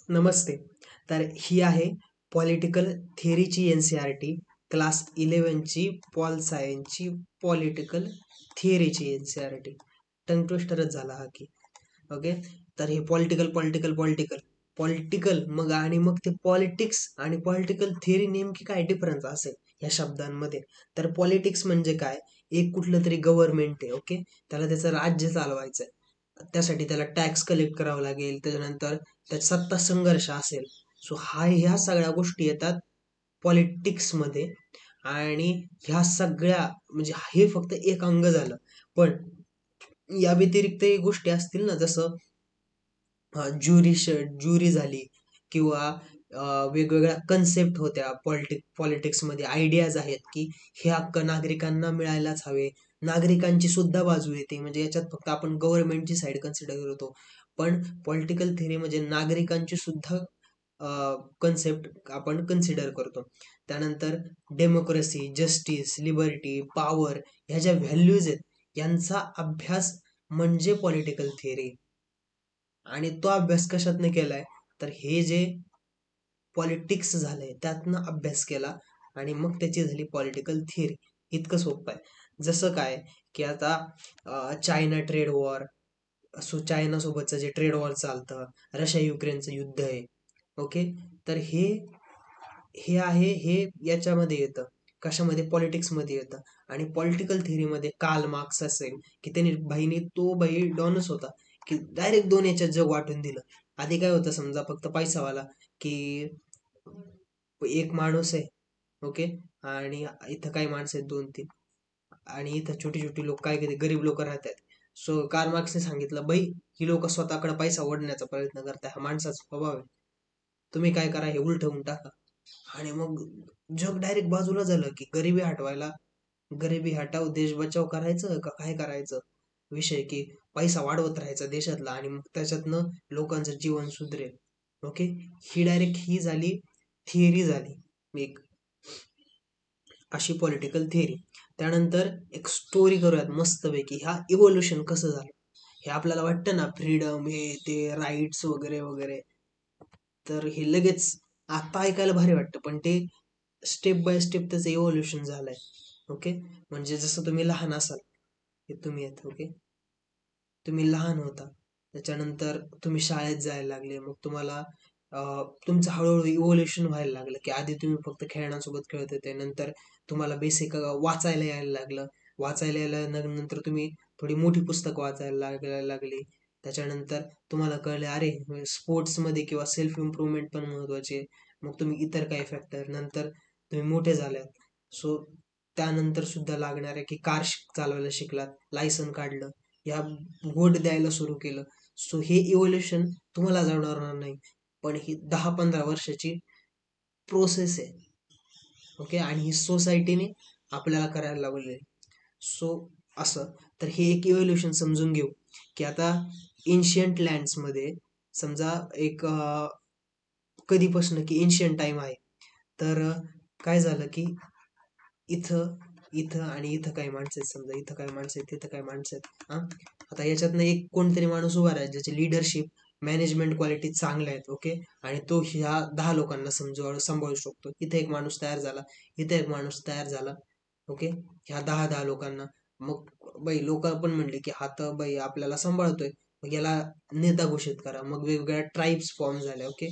नमस्ते. तर ही आहे political थिअरीची NCERT class 11ची Paul सायन्सची पॉलिटिकल थिअरीची NCERT. टंग ट्विस्टरच झाला हा की. ओके. तर हे पॉलिटिकल पॉलिटिकल पॉलिटिकल पॉलिटिकल मग ते पॉलिटिक्स आणि पॉलिटिकल थिअरी नेमकी काय डिफरन्स असेल या शब्दांमध्ये. तर पॉलिटिक्स म्हणजे काय, एक कुठलं तरी गव्हर्नमेंट आहे. ओके. त्याला त्याचं राज्य चालवायचं आहे. त्यासाठी त्याला टॅक्स कलेक्ट करावा लागेल, त्याच्यानंतर त्यात सत्ता संघर्ष असेल. सो ह्या सगळ्या गोष्टी येतात पॉलिटिक्समध्ये. आणि ह्या सगळ्या म्हणजे हे फक्त एक अंग झालं. पण या व्यतिरिक्त गोष्टी असतील ना, जसं ज्युरी ज्युरी झाली किंवा वेगवेगळ्या कन्सेप्ट होत्या पॉलिटिक्समध्ये, आयडियाज आहेत की हे हक्क नागरिकांना मिळायलाच हवे. नागरिकांची सुद्धा बाजू येते, म्हणजे याच्यात फक्त आपण गव्हर्नमेंटची साईड कन्सिडर करतो, पण पॉलिटिकल थिअरी म्हणजे नागरिकांची सुद्धा कन्सेप्ट आपण कन्सिडर करतो. त्यानंतर डेमोक्रेसी, जस्टिस, लिबर्टी, पॉवर, ह्या ज्या व्हॅल्यूज आहेत यांचा अभ्यास म्हणजे पॉलिटिकल थिअरी. आणि तो अभ्यास कशातनं केलाय, तर हे जे पॉलिटिक्स झालंय त्यातनं अभ्यास केला आणि मग त्याची झाली पॉलिटिकल थिअरी. इतकं सोपं आहे. जसं काय की आता China trade war, so China सोबतचं जे ट्रेड वॉर चालतं, रशिया युक्रेनचं युद्ध आहे. ओके. तर हे हे आहे, हे याच्यामध्ये येतं, कशामध्ये, पॉलिटिक्समध्ये येतं. आणि पॉलिटिकल थिअरीमध्ये कार्ल मार्क्स असेल की त्यांनी तो डॉनच होता की डायरेक्ट दोन याच्यात जग वाटून दिलं. आधी काय होतं, समजा फक्त पैसावाला, की एक माणूस आहे. ओके. आणि इथं काही माणसं आहेत 2-3, आणि इथं छोटी छोटी लोक, काय किती गरीब लोक राहतात. सो कार्ल मार्क्सने सांगितलं, ही लोक स्वतःकडे पैसा ओढण्याचा प्रयत्न करतात, हा माणसाचा स्वभाव आहे, तुम्ही काय करा, हे उलटवून टाका. आणि मग जग डायरेक्ट बाजूला झालं की गरिबी हटाव देश बचाव करायचं का काय करायचं विषय, की पैसा वाढवत राहायचा देशातला आणि मग त्याच्यातनं लोकांचं जीवन सुधरेल. ओके. ही झाली थिअरी झाली एक, अशी पॉलिटिकल थिअरी. त्यानंतर एक स्टोरी करूयात मस्तपैकी, ह्या इव्होल्युशन कसं झालं. हे आपल्याला वाटतं ना, फ्रीडम, हे ते राईट्स वगैरे वगैरे, तर हे लगेच आता ऐकायला भारी वाटतं, पण ते स्टेप बाय स्टेप त्याचं इव्होल्युशन झालंय. ओके. म्हणजे जसं तुम्ही लहान असाल, हे तुम्ही आहेत. ओके. तुम्ही लहान होता, त्याच्यानंतर तुम्ही शाळेत जायला लागले, मग तुम्हाला तुमचं हळूहळू इव्होल्युशन व्हायला लागलं, की आधी तुम्ही फक्त खेळण्यासोबत खेळत होते, नंतर तुम्हाला बेसिक वाचायला यायला लागलं. वाचायला यायला नंतर तुम्ही थोडी मोठी पुस्तकं वाचायला लागली. त्याच्यानंतर तुम्हाला कळले, अरे स्पोर्ट्समध्ये किंवा सेल्फ इम्प्रूव्हमेंट पण महत्वाचे. मग तुम्ही इतर काही फॅक्टर, नंतर तुम्ही मोठे झाल्यात. सो त्यानंतर सुद्धा लागणार आहे की कार चालवायला शिकलात, लायसन काढलं, या वोट द्यायला सुरू केलं. सो हे इव्होल्युशन तुम्हाला जाणवणार नाही, पण ही 10-15 वर्षाची प्रोसेस आहे. ओके. आणि ही सोसायटीने आपल्याला करायला लावली. सो असं, तर हे एक इव्होल्युशन समजून घेऊ, की आता एन्शियंट लँड्समध्ये समजा एक कधीपासून की एन्शियंट टाइम आहे, तर काय झालं की इथं इथं आणि इथं काही माणसं आहेत, समजा इथं काही माणसं आहेत, तिथं काही माणसं आहेत. हा, आता याच्यातनं एक कोणतरी माणूस उभा राहील ज्याची लिडरशिप, मॅनेजमेंट क्वालिटी चांगल्या आहेत. ओके. आणि तो ह्या 10 लोकांना सांभाळू शकतो. इथे एक माणूस तयार झाला, इथे एक माणूस तयार झाला. ओके. ह्या 10-10 लोकांना, मग लोक पण म्हणले की हा तर आपल्याला सांभाळतोय, मग याला नेता घोषित करा. मग वेगवेगळ्या ट्राईब्स फॉर्म झाल्या. ओके.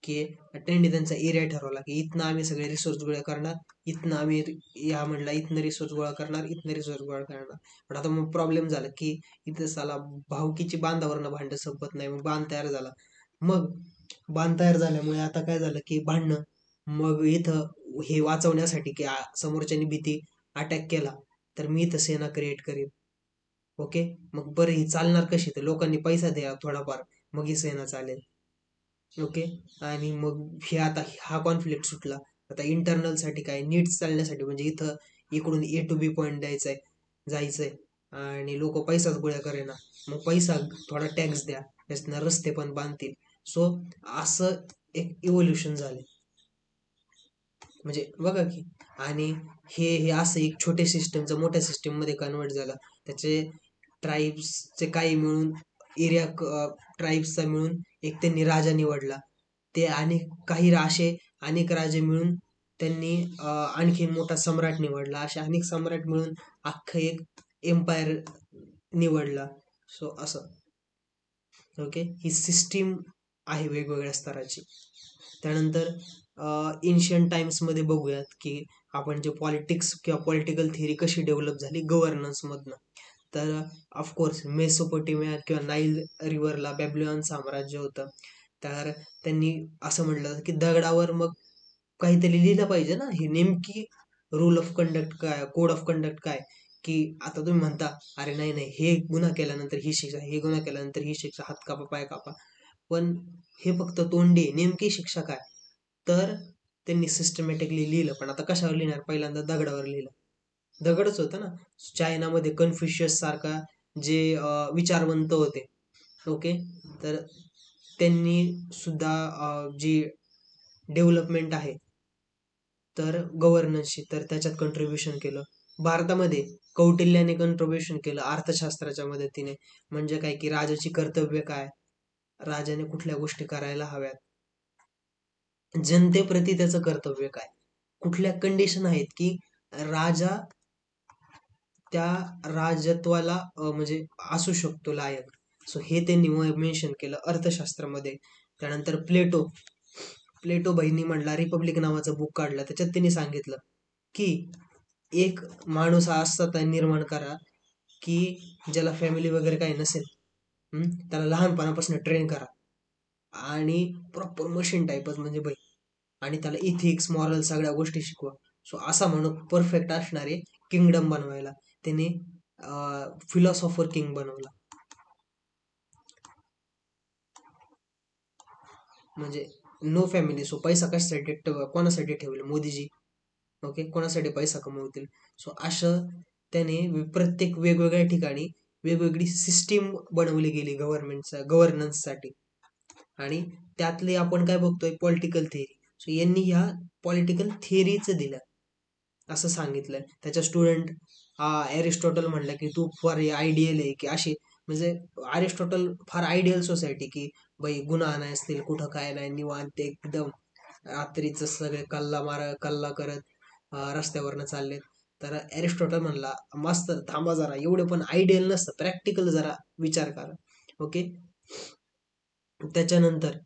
की त्यांनी त्यांचा एरिया ठरवला की इथनं आम्ही सगळे रिसोर्स गोळा करणार, इथनं आम्ही या म्हणला इथनं रिसोर्स गोळा करणार, इथनं रिसोर्स गोळा करणार. पण आता मग प्रॉब्लेम झाला की इथं साला भावकीची बांधावरनं भांडं संपत नाही, मग बांध तयार झाला. मग बांध तयार झाल्यामुळे आता काय झालं की भांडणं. मग इथं हे वाचवण्यासाठी की समोरच्यानी भीती अटॅक केला, तर मी इथं सेना क्रिएट करेन. ओके. मग बरं, ही चालणार कशी, तर लोकांनी पैसा द्या थोडाफार, मग ही सेना चालेल. ओके. आणि मग हे आता हा कॉन्फ्लिक्ट सुटला. आता इंटरनल साठी काय, नीट चालण्यासाठी, म्हणजे इथं इकडून A to B पॉईंट जायचंय आणि लोक पैसाच गोळा करेना, मग पैसा थोडा टॅक्स द्या, त्याच्यानं रस्ते पण बांधतील. सो असं एक इव्होल्युशन झाले, म्हणजे बघा की. आणि हे असं एक छोटे सिस्टमचं मोठ्या सिस्टम मध्ये कन्वर्ट झालं. त्याचे ट्राईब्सचे काही मिळून एरिया, ट्राईब्सचा मिळून एक त्यांनी राजा निवडला. ते आणि काही असे अनेक राजे मिळून त्यांनी आणखीन मोठा सम्राट निवडला. असे अनेक सम्राट मिळून अख्खं एक एम्पायर निवडला. सो असं ओके, ही सिस्टीम आहे वेगवेगळ्या स्तराची. त्यानंतर एन्शियंट टाइम्समध्ये बघूयात की आपण जे पॉलिटिक्स किंवा पॉलिटिकल थिअरी कशी डेव्हलप झाली गव्हर्नन्समधनं. तर ऑफकोर्स मेसोपोटेमिया किंवा नाईल रिव्हरला बॅबिलॉन साम्राज्य होतं. तर त्यांनी असं म्हटलं की दगडावर मग काहीतरी लिहिलं पाहिजे ना, ही नेमकी रूल ऑफ कंडक्ट काय, कोड ऑफ कंडक्ट काय, की आता तुम्ही म्हणता अरे नाही नाही, हे गुन्हा केल्यानंतर ही शिक्षा, हे गुन्हा केल्यानंतर ही शिक्षा, हात कापा पाय कापा. पण हे फक्त तोंडी, नेमकी शिक्षा काय? तर त्यांनी सिस्टमॅटिकली लिहिलं. पण आता कशावर लिहिणार? पहिल्यांदा दगडावर लिहिलं. दगडच होतं ना. चायनामध्ये कन्फ्युशियस सारखा जे विचारवंत होते, ओके, तर त्यांनी सुद्धा जी डेव्हलपमेंट आहे तर गव्हर्नन्सची, तर त्याच्यात कंट्रीब्युशन केलं. भारतामध्ये कौटिल्याने कंट्रीब्युशन केलं अर्थशास्त्राच्या मदतीने. म्हणजे काय की राजाची कर्तव्य काय, राजाने कुठल्या गोष्टी करायला हव्यात, जनतेप्रती त्याचं कर्तव्य काय, कुठल्या कंडिशन आहेत की राजा त्या राजत्वाला म्हणजे असू शकतो लायक. सो हे त्यांनी मेन्शन केलं अर्थशास्त्रामध्ये. त्यानंतर प्लेटो प्लेटो बहिणी म्हणला रिपब्लिक नावाचं बुक काढलं. त्याच्यात त्यांनी सांगितलं की एक माणूस हा असा निर्माण करा की ज्याला फॅमिली वगैरे काही नसेल, त्याला लहानपणापासून ट्रेन करा आणि प्रॉपर मशीन टाईपच म्हणजे बाई, आणि त्याला इथिक्स मॉरल सगळ्या गोष्टी शिकवा. सो असा म्हणून परफेक्ट असणारे किंगडम बनवायला त्याने फिलॉसॉफर किंग बनवला. म्हणजे नो फॅमिली. सो पैसा कशासाठी कोणासाठी ठेवले मोदीजी, ओके, कोणासाठी पैसा कमवतील. सो असं त्याने प्रत्येक वेगवेगळ्या ठिकाणी वेगवेगळी सिस्टीम बनवली गेली गव्हर्नन्ससाठी. आणि त्यातले आपण काय बघतोय पॉलिटिकल थिअरी. सो यांनी ह्या पॉलिटिकल थिअरीच दिल्या असं सांगितलंय. त्याच्या स्टुडंट एरिस्टॉटल म्हणलं की तू फार आयडियल आहे की अशी, म्हणजे एरिस्टॉटल फार आयडियल सोसायटी की बाई गुन्हा नाही असतील, कुठं काय नाही, निवांत एकदम रात्रीच सगळे कल्ला करत रस्त्यावरनं चाललेत. तर एरिस्टॉटल म्हणला मस्त थांबा जरा, एवढे पण आयडियल नसतं, प्रॅक्टिकल जरा विचार करा. ओके, त्याच्यानंतर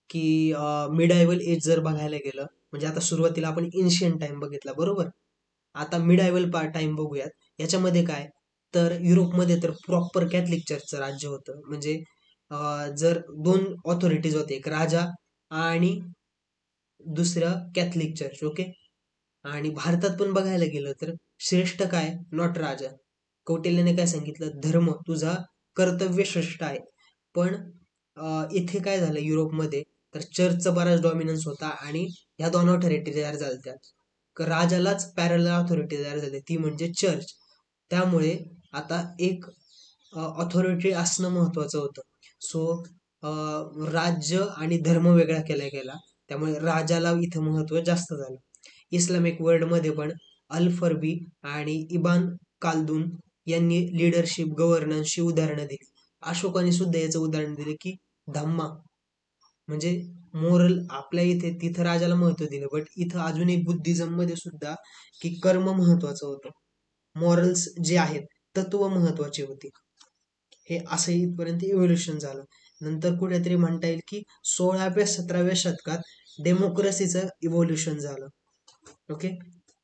की मिडायवल एज जर बघायला गेलं, म्हणजे आता सुरुवातीला आपण एन्शियंट टाइम बघितला बरोबर, आता मिडायवल टाइम बघूयात. याच्यामध्ये काय, तर युरोपमध्ये तर प्रॉपर कॅथलिक चर्चचं राज्य होतं. म्हणजे जर दोन ऑथॉरिटीज होते, एक राजा आणि दुसरं कॅथलिक चर्च, ओके. आणि भारतात पण बघायला गेलं तर श्रेष्ठ काय, नॉट राजा. कौटिल्याने काय सांगितलं, धर्म तुझा कर्तव्य श्रेष्ठ आहे. पण इथे काय झालं युरोपमध्ये, तर चर्चचा बराच डॉमिनन्स होता आणि ह्या दोन ऑथॉरिटी तयार झाल्या. राजालाच पॅरलल ऑथॉरिटी तयार झाली, ती म्हणजे चर्च. त्यामुळे आता एक ऑथॉरिटी असणं महत्वाचं होतं. सो राज्य आणि धर्म वेगळा केला गेला, त्यामुळे राजाला इथं महत्व जास्त झालं. इस्लामिक वर्ल्डमध्ये पण अल फरबी आणि इबान काल्दून यांनी लिडरशिप गव्हर्नन्सची उदाहरणं दिली. अशोकाने सुद्धा याचं उदाहरण दिलं की धम्मा म्हणजे मोरल. आपल्या इथे तिथं राजाला महत्व दिलं, बट इथं अजूनही बुद्धिझम मध्ये सुद्धा की कर्म महत्वाचं होतं, मॉरल्स जे आहेत तत्व महत्वाची होती. हे असं इथपर्यंत इव्होल्युशन झालं. नंतर कुठेतरी म्हणता येईल की 16व्या-17व्या शतकात डेमोक्रेसीचं इव्होल्युशन झालं. ओके,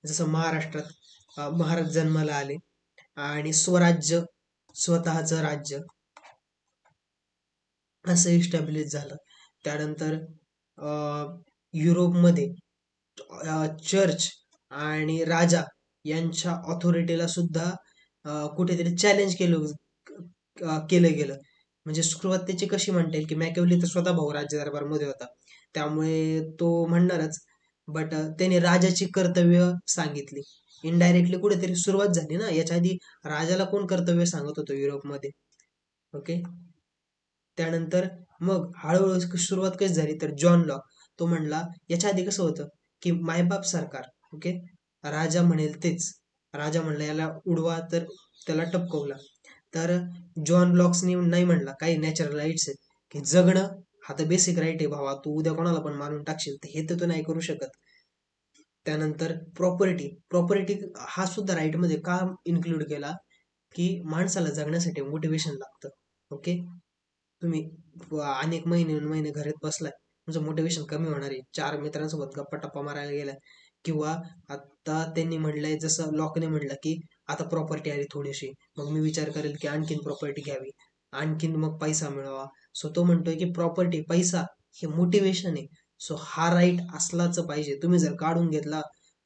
जसं महाराष्ट्रात महाराज जन्माला आले आणि स्वराज्य, स्वतःचं राज्य असं इस्टॅब्लिश झालं. त्यानंतर युरोपमध्ये चर्च आणि राजा यांच्या ऑथॉरिटीला सुद्धा कुठेतरी चॅलेंज केलं गेलं. म्हणजे सुरुवात त्याची कशी म्हणता येईल की मॅकेवली तर स्वतः भाऊ राज्य दरबारमध्ये होता, त्यामुळे तो म्हणणारच. बट त्याने राजाची कर्तव्य सांगितली. इनडायरेक्टली कुठेतरी सुरुवात झाली ना. याच्या आधी राजाला कोण कर्तव्य सांगत होतं युरोपमध्ये, ओके. त्यानंतर मग हळूहळू सुरुवात कशी झाली, तर जॉन लॉक तो म्हणला, याच्या आधी कसं होतं की मायबाप सरकार, ओके, राजा म्हणेल तेच. राजा म्हणला याला उडवा, तर त्याला टपकवला. तर जॉन लॉक्सनी नाही म्हणला काही नॅचरल राईट्स आहेत की जगणं हा तर बेसिक राईट आहे भावा, तू उद्या कोणाला पण मारून टाकशील, तर हे तर तू नाही करू शकत. त्यानंतर प्रॉपर्टी, प्रॉपर्टी हा सुद्धा राईट मध्ये का इन्क्लूड केला, की माणसाला जगण्यासाठी मोटिवेशन लागतं. ओके, तुम्ही अनेक महिने महिने घरात बसलाय, तुमचं मोटिवेशन कमी होणार आहे. चार मित्रांसोबत गप्पा टप्पा मारायला गेला, किंवा आता त्यांनी म्हटलंय, जसं लॉकने म्हटलं की आता प्रॉपर्टी आली थोडीशी, मग मी विचार करेल की आणखीन प्रॉपर्टी घ्यावी, आणखीन मग पैसा मिळवा. सो तो म्हणतोय की प्रॉपर्टी, पैसा हे मोटिवेशन आहे. सो हा राईट असलाच पाहिजे. तुम्ही जर काढून घेतला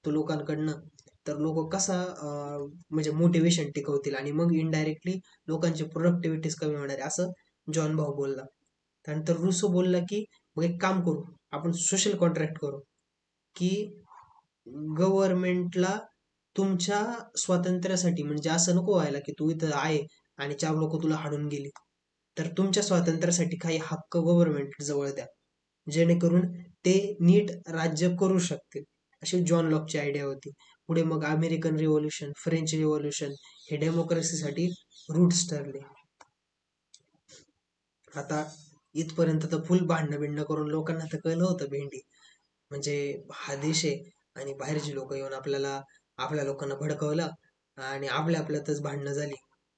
तो लोकांकडनं, तर लोक कसा म्हणजे मोटिवेशन टिकवतील, आणि मग इनडायरेक्टली लोकांची प्रोडक्टिव्हिटीज कमी होणार आहे, असं जॉन भाऊ बोलला. त्यानंतर रुसो बोलला की मग एक काम करू, आपण सोशल कॉन्ट्रॅक्ट करू, की गव्हर्नमेंटला तुमच्या स्वातंत्र्यासाठी, म्हणजे असं नको व्हायला की तू इथं आहे आणि चार लोक तुला हाणून गेली, तर तुमच्या स्वातंत्र्यासाठी काही हक्क गव्हर्नमेंट जवळ द्या, जेणेकरून ते नीट राज्य करू शकतील. अशी जॉन लॉकची आयडिया होती. पुढे मग अमेरिकन रिव्होल्युशन, फ्रेंच रिव्होल्युशन हे डेमोक्रेसीसाठी रूट्स ठरले. आता इथपर्यंत तर फुल भांडणं बिंडणं करून लोकांना तर कळलं होतं भेंडी, म्हणजे हा देश आहे आणि बाहेरची लोक येऊन आपल्या लोकांना भडकवलं, आणि आपल्यातच भांडणं झाली.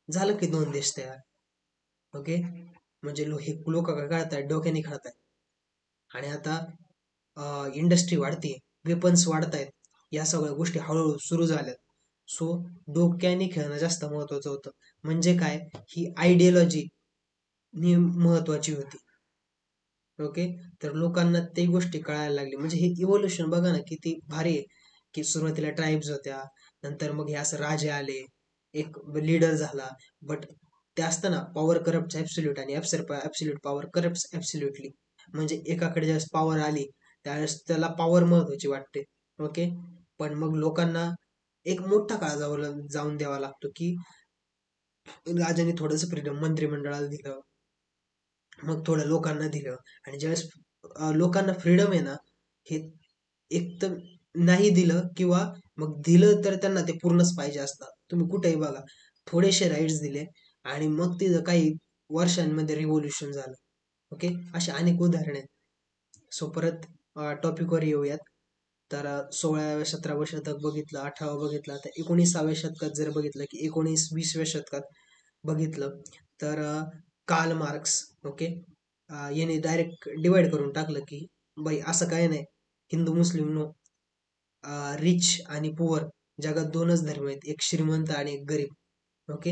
झालं की दोन देश तयार. ओके, म्हणजे हे लोक काय कळतायत, डोक्याने खेळतायत. आणि आता इंडस्ट्री वाढते, वेपन्स वाढतायत, या सगळ्या गोष्टी हळूहळू सुरू झाल्यात. सो डोक्याने खेळणं जास्त महत्वाचं होतं. म्हणजे काय, ही आयडियोलॉजी महत्वाची होती. ओके, तर लोकांना ते गोष्टी कळायला लागली. म्हणजे हे इव्होल्युशन बघा ना किती भारी आहे, की सुरुवातीला ट्राईब्स होत्या, नंतर मग हे असं राजे आले, एक लीडर झाला. बट ते असतं ना, पॉवर करप्ट ऍब्सोल्यूट आणि ऍब्सोल्यूट पॉवर करप्ट ऍब्सोल्युटली. म्हणजे एकाकडे ज्यावेळेस पॉवर आली त्यावेळेस त्याला पॉवर महत्वाची वाटते. ओके, पण मग लोकांना एक मोठा काळ जाऊन द्यावा लागतो, की राजाने थोडंसं फ्रीडम मंत्रिमंडळाला दिलं, मग थोडं लोकांना दिलं. आणि ज्यावेळेस लोकांना फ्रीडम आहे ना, हे एक तर नाही दिलं, किंवा मग दिलं तर त्यांना ते पूर्णच पाहिजे असतात. तुम्ही कुठेही बघा, थोडेसे राईट्स दिले आणि मग तिथं काही वर्षांमध्ये रिव्होल्युशन झालं. ओके, अशी अनेक उदाहरणे आहेत. सो परत टॉपिकवर येऊयात. तर 16व्या 17व्या शतक बघितलं, 18वं बघितलं, आता 19व्या शतकात जर बघितलं, की 19-20व्या शतकात बघितलं, तर कार्ल मार्क्स, ओके, याने डायरेक्ट डिवाइड करून टाकलं, की बाई असं काय नाही, हिंदू मुस्लिम नो, रिच आणि पुअर जगात दोनच धर्म आहेत, एक श्रीमंत आणि एक गरीब. ओके,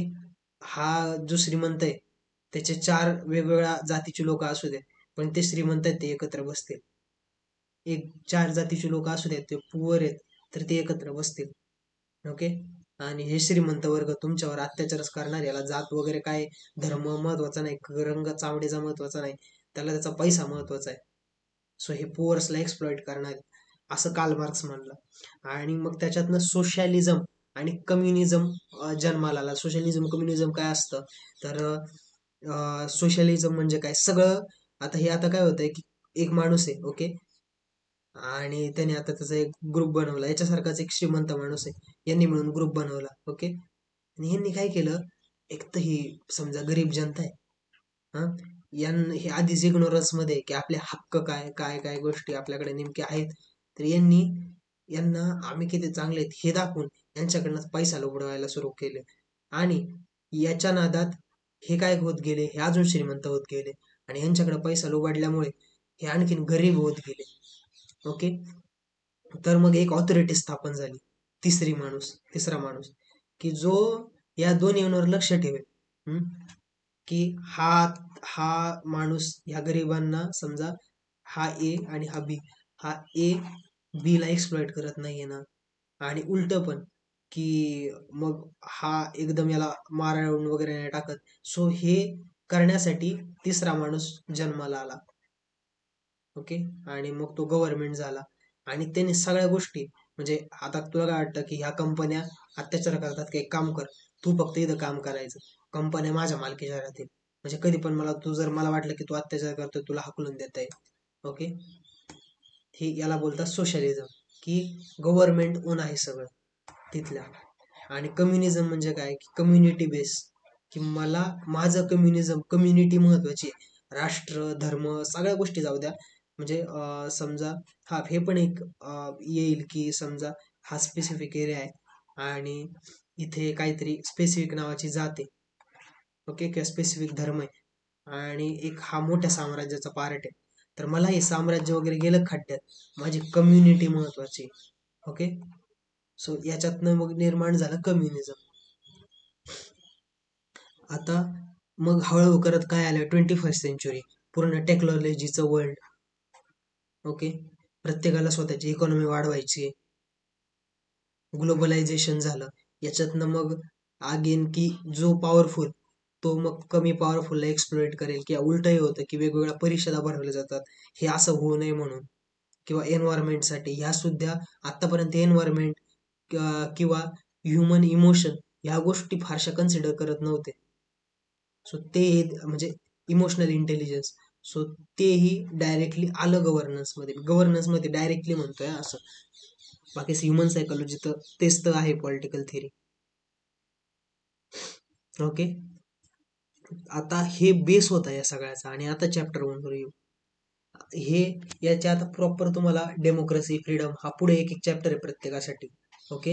हा जो श्रीमंत आहे त्याचे चार वेगवेगळ्या जातीचे लोक असू दे, पण ते श्रीमंत आहेत ते एकत्र बसतील. एक चार जातीचे लोक असू देत ते पुअर आहेत, तर ते एकत्र बसतील. ओके, आणि हे श्रीमंत वर्ग तुमच्यावर अत्याचारच करणार, याला जात वगैरे काय, धर्म महत्वाचा नाही, रंग चामडीचा महत्वाचा नाही, त्याला त्याचा पैसा महत्वाचा आहे. सो हे पुअर्सला एक्सप्लॉइट करणार, असं कार्ल मार्क्स म्हणलं. आणि मग त्याच्यातनं सोशलिझम आणि कम्युनिझम जन्माला आला. सोशलिझम कम्युनिझम काय असतं, तर सोशलिझम म्हणजे काय, सगळं आता काय होतंय, की एक माणूस आहे, ओके, आणि त्याने आता त्याचा एक ग्रुप बनवला, याच्यासारखाच एक श्रीमंत माणूस आहे, यांनी मिळून ग्रुप बनवला. ओके, आणि यांनी काय केलं, एक तर ही समजा गरीब जनता आहे, हा, हे आधीच इग्नोरन्स मध्ये आहे, की आपले हक्क काय काय काय गोष्टी आपल्याकडे नेमके आहेत. तर यांना आम्ही किती चांगले आहेत हे दाखवून यांच्याकडनं पैसा लुबडवायला सुरू केले, आणि याच्या नादात हे काय होत गेले, हे अजून श्रीमंत होत गेले, आणि यांच्याकडे पैसा लुबाडल्यामुळे हे आणखीन गरीब होत गेले. ओके, तर मग एक ऑथॉरिटी स्थापन झाली, तिसरा माणूस, की जो या दोन्हीवर लक्ष ठेवेल. की हा हा माणूस ह्या गरिबांना, समजा हा ए आणि हा बी, हा ए बी ला एक्सप्लॉइट करत नाहीये ना, आणि उलट पण, की मग हा एकदम याला मारून वगैरे नाही टाकत. सो हे करण्यासाठी तिसरा माणूस जन्माला आला. ओके, आणि मग तो गव्हर्नमेंट झाला, आणि त्याने सगळ्या गोष्टी, म्हणजे आता तुला काय वाटतं, की ह्या कंपन्या अत्याचार करतात, की एक काम कर, तू फक्त इथं काम करायचं, कंपन्या माझ्या मालकीच्या राहतील, म्हणजे कधी पण जर मला वाटलं की तू अत्याचार करतोय, तुला हाकलून देता येईल. ओके, हे याला बोलतात सोशलिझम, की गव्हर्नमेंट ओन आहे सगळं तिथल्या. आणि कम्युनिझम म्हणजे काय, की कम्युनिटी बेस, की मला माझं कम्युनिझम, कम्युनिटी महत्वाची आहे. राष्ट्र धर्म सगळ्या गोष्टी जाऊ द्या, म्हणजे समजा हा हे पण एक येईल की समजा हा स्पेसिफिक एरिया आहे आणि इथे काहीतरी स्पेसिफिक नावाची जात आहे, ओके, किंवा स्पेसिफिक धर्म आहे आणि एक हा मोठ्या साम्राज्याचा पार्ट आहे, तर मला हे साम्राज्य वगैरे गेलं खड्ड्यात, माझी कम्युनिटी महत्वाची, ओके. सो याच्यातनं मग निर्माण झालं कम्युनिझम. आता मग हळूहळू करत काय आलं, 21st सेंचुरी, पूर्ण टेक्नॉलॉजीचं वर्ल्ड, ओके. प्रत्येकाला स्वतःची इकॉनॉमी वाढवायची, ग्लोबलायझेशन झालं. याच्यातनं मग आगेन की जो पॉवरफुल तो मग कमी पॉवरफुलला एक्सप्लोइट करेल, किंवा उलटही होतं की वेगवेगळ्या परिषदा भरवल्या जातात हे असं होऊ नये म्हणून, किंवा एन्व्हायरमेंटसाठी ह्या सुद्धा आतापर्यंत एन्व्हायरमेंट किंवा ह्युमन इमोशन ह्या गोष्टी फारशा कन्सिडर करत नव्हते. सो ते म्हणजे इमोशनल इंटेलिजन्स, सो तेही डायरेक्टली आलं गव्हर्नन्समध्ये डायरेक्टली म्हणतोय असं. बाकी ह्युमन सायकोलॉजी तर तेच तर आहे पॉलिटिकल थिअरी, ओके. आता हे बेस होता या सगळ्याचा, आणि आता चॅप्टर 1 वर येऊ. हे याच्या आता प्रॉपर तुम्हाला डेमोक्रेसी फ्रीडम हा पुढे एक एक चॅप्टर आहे प्रत्येकासाठी, ओके.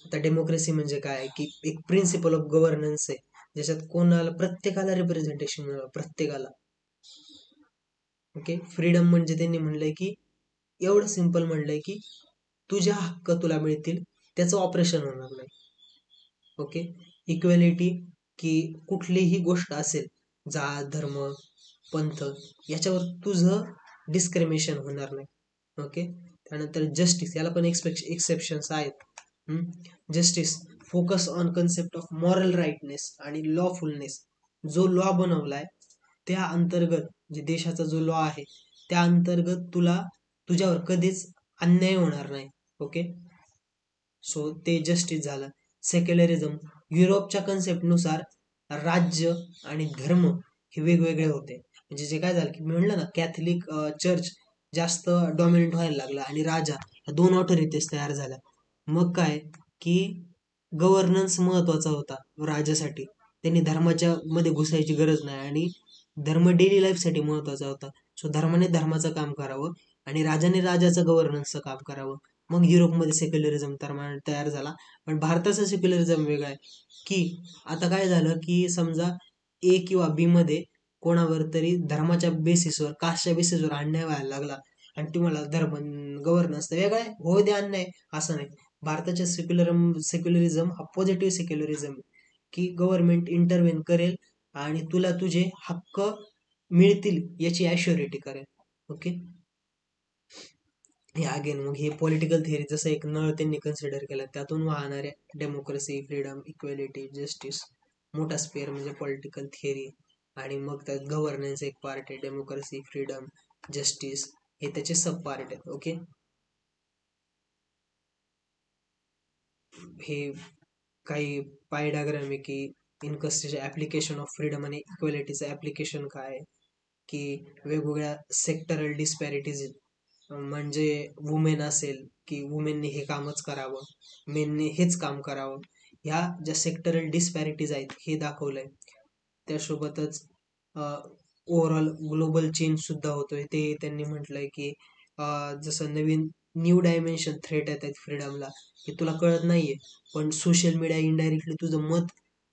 आता डेमोक्रेसी म्हणजे काय की एक प्रिन्सिपल ऑफ गव्हर्नन्स आहे, ज्याच्यात कोणाला प्रत्येकाला रिप्रेझेंटेशन मिळावं, प्रत्येकाला, ओके. फ्रीडम म्हणजे त्यांनी म्हणलंय की एवढं सिंपल म्हणलंय की तुझ्या हक्क तुला मिळतील, त्याचं ऑपरेशन होणार नाही, ओके. इक्वेलिटी की कुठलीही गोष्ट असेल, जात धर्म पंथ याच्यावर तुझं डिस्क्रिमिनेशन होणार नाही, ओके. त्यानंतर जस्टिस, याला पण एक्सेप्शन्स आहेत. Justice focus on concept of moral rightness आणि लॉफुलनेस, जो लॉ बनवलाय त्या अंतर्गत, जे देशाचा जो लॉ आहे त्या अंतर्गत तुझ्यावर कधीच अन्याय होणार नाही, ओके. सो ते जस्टिस झालं. सेक्युलरिझम, युरोपच्या कन्सेप्टनुसार राज्य आणि धर्म हे वेगवेगळे होते. म्हणजे जे काय झालं की मी म्हणलं ना, कॅथलिक चर्च जास्त डॉमिनंट व्हायला लागला आणि राजा ह्या दोन ऑथॉरिटीज तयार झाल्या. मग काय की गव्हर्नन्स महत्वाचा होता राजासाठी, त्यांनी धर्माच्या मध्ये घुसायची गरज नाही, आणि धर्म डेली लाईफसाठी महत्वाचा होता. सो धर्माने धर्माचं काम करावं आणि राजाने राजाचं गव्हर्नन्सचं काम करावं. मग युरोपमध्ये सेक्युलरिझम तयार झाला. पण भारताचं सेक्युलरिझम वेगळं आहे की आता काय झालं की समजा ए किंवा बी मध्ये कोणावर तरी धर्माच्या बेसिसवर, कास्टच्या बेसिसवर अन्याय व्हायला लागला आणि तुम्हाला धर्म गव्हर्नन्स तर वेगळा आहे, हो दे अन्याय, असं नाही. भारताच्या सेक्युलरिझम हा पॉझिटिव्ह सेक्युलरिझम आहे की गव्हर्नमेंट इंटरव्हेन करेल आणि तुला तुझे हक्क मिळतील याची ॲश्युरिटी करेल, ओके. हे अगेन मग हे पॉलिटिकल थिअरी जसं एक नळ त्यांनी कन्सिडर केला, त्यातून वाहणारे डेमोक्रेसी फ्रीडम इक्वेलिटी जस्टिस, मोठा स्पेअर म्हणजे पॉलिटिकल थिअरी, आणि मग त्यात गव्हर्नन्स एक पार्ट आहे, डेमोक्रेसी फ्रीडम जस्टिस हे त्याचे सब पार्ट आहेत, ओके. हे काही पाय डायग्राम आहे की इनकस्टचे ऍप्लिकेशन ऑफ फ्रीडम आणि इक्वेलिटीचं ऍप्लिकेशन काय आहे, की वेगवेगळ्या सेक्टरल डिस्पॅरिटीज, म्हणजे वुमेन असेल की वुमेनने हे कामच करावं, मेनने हेच काम करावं, ह्या ज्या सेक्टरल डिस्पॅरिटीज आहेत हे दाखवलंय. त्यासोबतच ओव्हरऑल ग्लोबल चेंज सुद्धा होतोय, ते त्यांनी म्हटलंय की जसं नवीन न्यू डायमेन्शन थ्रेट येत आहेत फ्रीडमला, हे तुला कळत नाहीये, पण सोशल मीडिया इनडायरेक्टली तुझं मत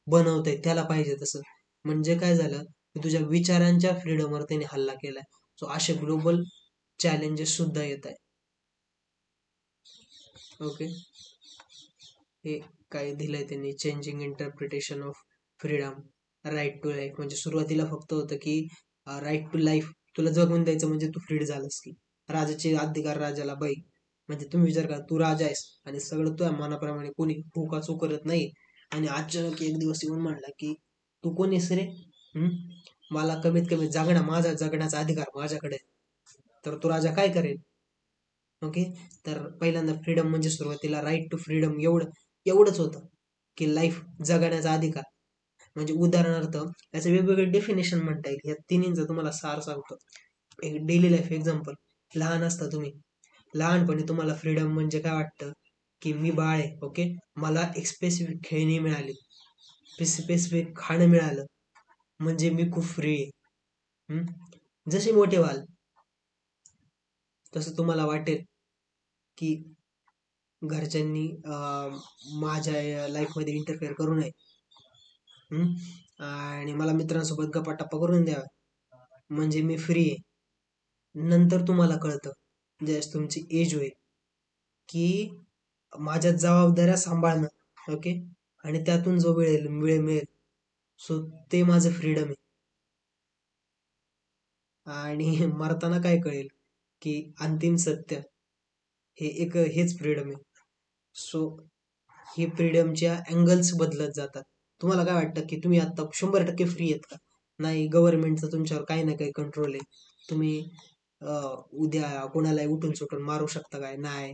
बनवत आहे त्याला पाहिजे तसं. म्हणजे काय झालं की तुझ्या विचारांच्या फ्रीडमवर त्याने हल्ला केलाय. सो असे ग्लोबल चॅलेंजेस सुद्धा येत आहे, ओके. हे काय दिलंय त्यांनी, changing interpretation of freedom, right to life, म्हणजे सुरुवातीला फक्त होतं की राईट टू लाईफ तुला जगून द्यायचं म्हणजे तू फ्रीड झालास की, राजाचे अधिकार राजाला बाई, म्हणजे तुम्ही विचार करा तू राजा आहेस आणि सगळं तुझ्या मनाप्रमाणे कोणी हुकाचू करत नाही, आणि अचानक एक दिवस येऊन म्हणला की तू कोण आहेस रे, मला कमीत कमी माझा जगण्याचा अधिकार माझ्याकडे, तर तो राजा काय करेल, ओके. तर पहिल्यांदा फ्रीडम म्हणजे सुरुवातीला राईट टू फ्रीडम एवढंच होतं की लाईफ जगण्याचा अधिकार, म्हणजे उदाहरणार्थ याचं वेगवेगळे डेफिनेशन म्हणता येईल, या तिन्हींचा तुम्हाला सार सांगतो. एक डेली लाईफ एक्झाम्पल, लहान असता तुम्ही, लहानपणी तुम्हाला फ्रीडम म्हणजे काय वाटतं की मी बाळ आहे, ओके, मला एक स्पेसिफिक खेळणी मिळाली, स्पेसिफिक खाणं मिळालं, म्हणजे मी खूप फ्री आहे. जसे मोठे व्हाल तसं तुम्हाला वाटेल की घरच्यांनी माझ्या लाईफमध्ये इंटरफेअर करू नये. आणि मला मित्रांसोबत गप्पा-टप्पा करून द्यावा, म्हणजे मी फ्री आहे. नंतर तुम्हाला कळतं, ज्यावेळेस तुमची एज होईल, की माझ्या जबाबदाऱ्या सांभाळणं, ओके, आणि त्यातून जो वेळ मिळेल, सो ते माझं फ्रीडम आहे. आणि मरताना काय कळेल, की अंतिम सत्य हे हेच फ्रीडम आहे. सो हे फ्रीडमच्या अँगल्स बदलत जातात. तुम्हाला काय वाटतं, की तुम्ही आता 100% फ्री आहेत का? नाही, गव्हर्नमेंटचं तुमच्यावर काही ना काही कंट्रोल आहे. तुम्ही उद्या कोणालाही उठून-सुटून मारू शकता काय? नाही.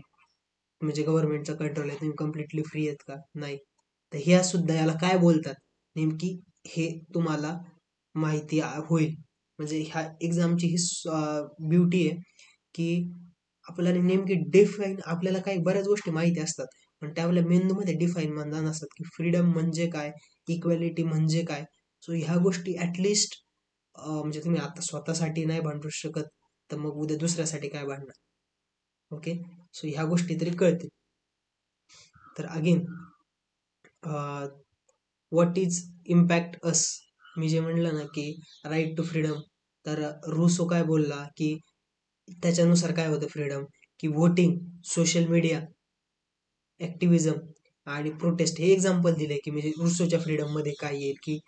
म्हणजे गव्हर्नमेंटचा कंट्रोल आहे, तुम्ही कम्प्लिटली फ्री आहेत का? नाही. तर ह्या सुद्धा याला काय बोलतात? नेमकी हे तुम्हाला माहिती होईल. म्हणजे ह्या एक्झामची ही ब्युटी आहे, की आपल्याला नेमकी डिफाईन आपल्याला काही बऱ्याच गोष्टी माहिती असतात. पण त्या आपल्या मेंदूमध्ये डिफाईन नसतात, की फ्रीडम म्हणजे काय? इक्वॅलिटी म्हणजे काय? सो ह्या गोष्टी ॲटलीस्ट म्हणजे तुम्ही आता स्वतःसाठी नाही भांडू शकत, तर मग उद्या दुसऱ्यासाठी काय भांडणार? ओके. सो ह्या गोष्टी तरी कळतील. तर अगेन व्हॉट इज इम्पॅक्ट अस, मी जे म्हणलं ना की राईट टू फ्रीडम, तर रुसो काय बोलला की त्याच्यानुसार काय होतं फ्रीडम, की व्होटिंग, सोशल मीडिया, ऍक्टिव्हिजम आणि प्रोटेस्ट, हे एक्झाम्पल दिले की म्हणजे रुसोच्या फ्रीडम मध्ये काय येईल, की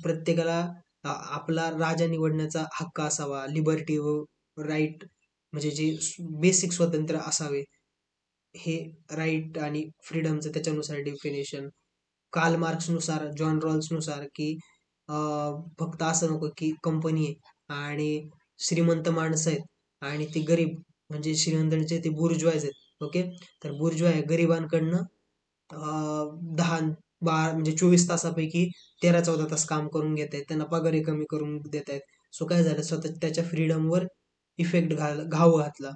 प्रत्येकाला आपला राजा निवडण्याचा हक्क असावा, लिबर्टी व राईट, म्हणजे जे बेसिक स्वातंत्र्य असावे, हे राईट आणि फ्रीडमचं त्याच्यानुसार डेफिनेशन. कार्ल मार्क्सनुसार, जॉन रॉल्सनुसार, की फक्त असं नको की कंपनी आहे आणि श्रीमंत माणसं आहेत आणि ते गरीब, म्हणजे श्रीमंतांचे ते बुर्जवाज आहेत. ओके. तर बुर्जवा आहे, गरिबांकडनं 10-12 म्हणजे 24 तासापैकी 13-14 तास काम करून घेत आहेत, त्यांना पगारही कमी करून देत आहेत. सो काय झालं, स्वतः त्याच्या फ्रीडमवर इफेक्ट घाव घातला.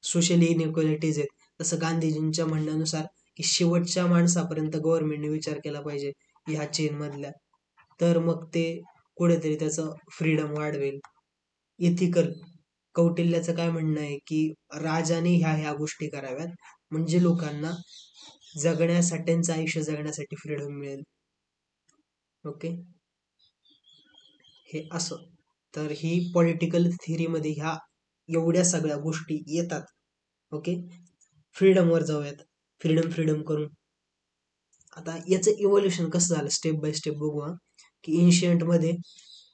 सोशल इनइक्वॅलिटीज आहेत. तसं गांधीजींच्या म्हणण्यानुसार, की शेवटच्या माणसापर्यंत गव्हर्नमेंटने विचार केला पाहिजे ह्या चेन मधल्या, तर मग ते कुठेतरी त्याचं फ्रीडम वाढवेल. इथिकल, कौटिल्याचं काय म्हणणं आहे, की राजाने ह्या ह्या गोष्टी कराव्यात, म्हणजे लोकांना जगण्यासाठी, त्यांचं आयुष्य जगण्यासाठी फ्रीडम मिळेल. ओके. हे असं. तर ही पॉलिटिकल थिअरीमध्ये ह्या एवढ्या सगळ्या गोष्टी येतात. ओके. फ्रीडमवर जाऊयात. फ्रीडम फ्रीडम करून आता याचं इव्होल्युशन कसं झालं स्टेप बाय स्टेप बघू. की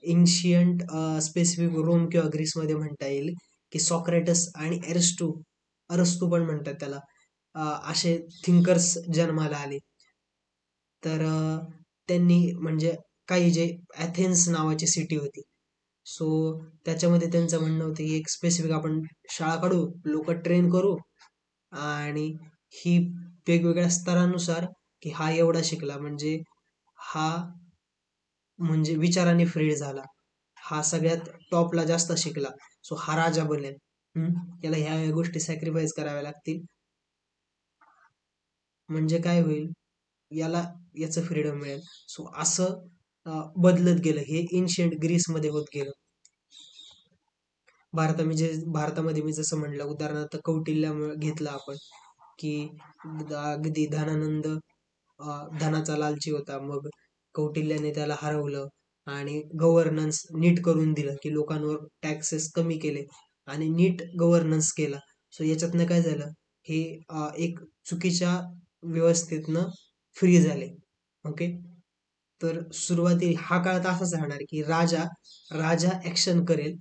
एन्शियंट स्पेसिफिक रोम किंवा ग्रीसमध्ये म्हणता येईल, की सॉक्रेटस आणि अरस्तू पण म्हणतात त्याला, असे थिंकर्स जन्माला आले. तर त्यांनी म्हणजे काही जे ॲथेन्स नावाची सिटी होती, सो त्याच्यामध्ये त्यांचं म्हणणं होतं की एक स्पेसिफिक आपण शाळा काढू, लोक ट्रेन करू, आणि ही वेगवेगळ्या स्तरानुसार, की हा एवढा शिकला म्हणजे हा म्हणजे विचाराने फ्रीड झाला, हा सगळ्यात टॉपला जास्त शिकला, सो हा राजा बनेल. याला ह्या गोष्टी सॅक्रिफाईस कराव्या लागतील, म्हणजे काय होईल, याला याचं फ्रीडम मिळेल. सो असं बदलत गेलं, हे एन्शियंट ग्रीसमध्ये होत गेलं. भारतामध्ये मी जसं म्हणलं, उदाहरणार्थ कौटिल्य घेतलं आपण, की अगदी धनानंद धनाचा लालची होता, मग कौटिल्याने त्याला हरवलं आणि गव्हर्नन्स नीट करून दिलं, की लोकांवर टॅक्सेस कमी केले आणि नीट गव्हर्नन्स केला. सो याच्यातनं काय झालं, हे एक चुकीच्या व्यवस्थेतनं फ्री झाले. ओके. तर हा काळ तर असाच राहणार, की राजा राजा ऍक्शन करेल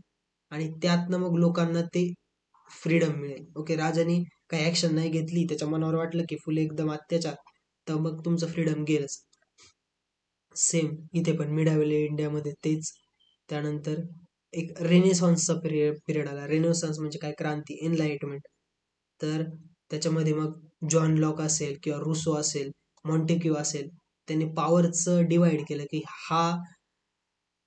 आणि त्यातनं मग लोकांना ते फ्रीडम मिळेल. ओके. राजाने काही ऍक्शन नाही घेतली, त्याच्या मनावर वाटलं की फुल एकदम अत्याचार, तर मग तुमचं फ्रीडम गेलंच. सेम इथे पण मिडावेल इंडियामध्ये तेच. त्यानंतर एक रेनेसॉन्सचा पिरियड आला. रेनेसॉन्स म्हणजे काय, क्रांती, एनलाइटमेंट. तर त्याच्यामध्ये मग जॉन लॉक असेल किंवा रुसो असेल, मॉन्टेक्यू असेल, त्यांनी पॉवरचं डिवाइड केलं, की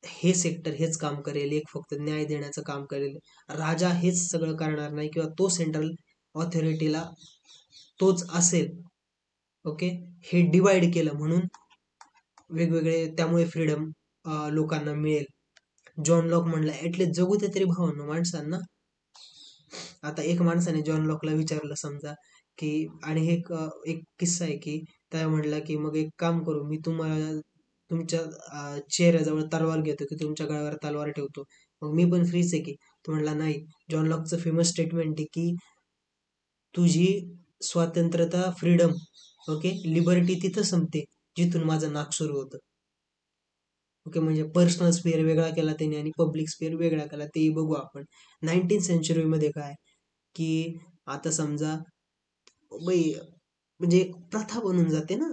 हे सेक्टर हेच काम करेल, एक फक्त न्याय देण्याचं काम करेल, राजा हेच सगळं करणार नाही किंवा तो सेंट्रल ऑथॉरिटीला तोच असेल. ओके. हे डिवाइड केलं म्हणून वेगवेगळे, त्यामुळे फ्रीडम लोकांना मिळेल. जॉन लॉक म्हणला ऍटलीस्ट जगू दे तरी भावांनो माणसांना. आता एक माणसाने जॉन लॉकला विचारलं समजा की, आणि हे एक किस्सा आहे की त्या म्हणला की मग एक काम करू, मी तुम्हाला तुमच्या चेहऱ्याजवळ तलवार घेतो की तुमच्या गळ्यावर तलवार ठेवतो, मग मी पण फ्रीच आहे की. तो म्हणला नाही. जॉन लॉकचं फेमस स्टेटमेंट आहे की तुझी स्वातंत्र्यता, फ्रीडम, ओके, लिबर्टी तिथं संपते जिथून माझं नाक सुरू होतं. ओके, म्हणजे पर्सनल स्पेअर वेगळा केला त्याने आणि पब्लिक स्पेअर वेगळा केला, ते बघू आपण. 19th सेंचुरीमध्ये काय की आता समजा बाई, म्हणजे एक प्रथा बनून जाते ना,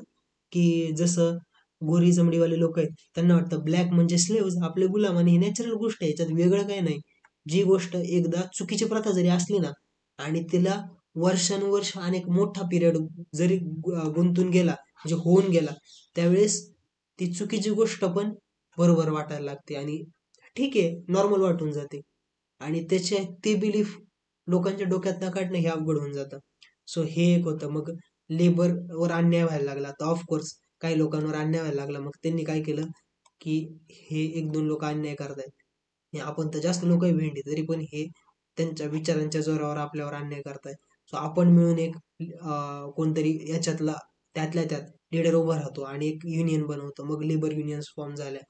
की जसं गोरी चमडीवाले लोक आहेत त्यांना वाटतं ब्लॅक म्हणजे स्लेव्ह, आपले गुलाम, आणि ही नॅचरल गोष्ट आहे, याच्यात वेगळं काही नाही. जी गोष्ट एकदा चुकीची प्रथा जरी असली ना, आणि तिला वर्षानुवर्ष अनेक मोठा पिरियड जरी गुंतून गेला, म्हणजे होऊन गेला, त्यावेळेस ती चुकीची गोष्ट पण बरोबर वाटायला लागते आणि ठीक आहे, नॉर्मल वाटून जाते. आणि त्याचे ते बिलीफ लोकांच्या डोक्यात न काढणं हे अवघड होऊन जातं. सो हे एक होतं. मग लेबरवर अन्याय व्हायला लागला, तर ऑफकोर्स काही लोकांवर अन्याय व्हायला लागला. मग त्यांनी काय केलं की हे एक दोन लोक अन्याय करतायत, हे आपण तर जास्त लोक भेंडी, तरी पण हे त्यांच्या विचारांच्या जोरावर आपल्यावर अन्याय करतायत. सो आपण मिळून एक कोणतरी याच्यातला त्यातल्या त्यात लीडर उभा राहतो आणि एक युनियन बनवतो. मग लेबर युनियन्स फॉर्म झाल्या.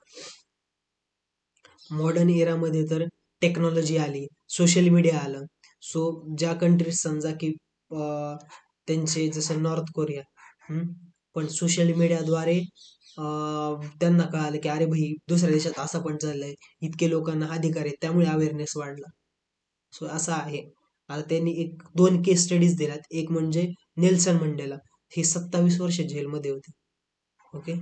मॉडर्न एरामध्ये तर टेक्नॉलॉजी आली, सोशल मीडिया आलं. सो ज्या कंट्रीज समजा की त्यांचे जसं नॉर्थ कोरिया, पण सोशल मीडियाद्वारे त्यांना कळालं की अरे भाई, दुसऱ्या देशात असं पण चाललंय, इतके लोकांना अधिकार आहेत, त्यामुळे अवेअरनेस वाढला. सो असं आहे. आता त्यांनी एक दोन केस स्टडीज दिल्यात. एक म्हणजे नेल्सन मंडेला, हे 27 वर्ष जेलमध्ये होते. ओके,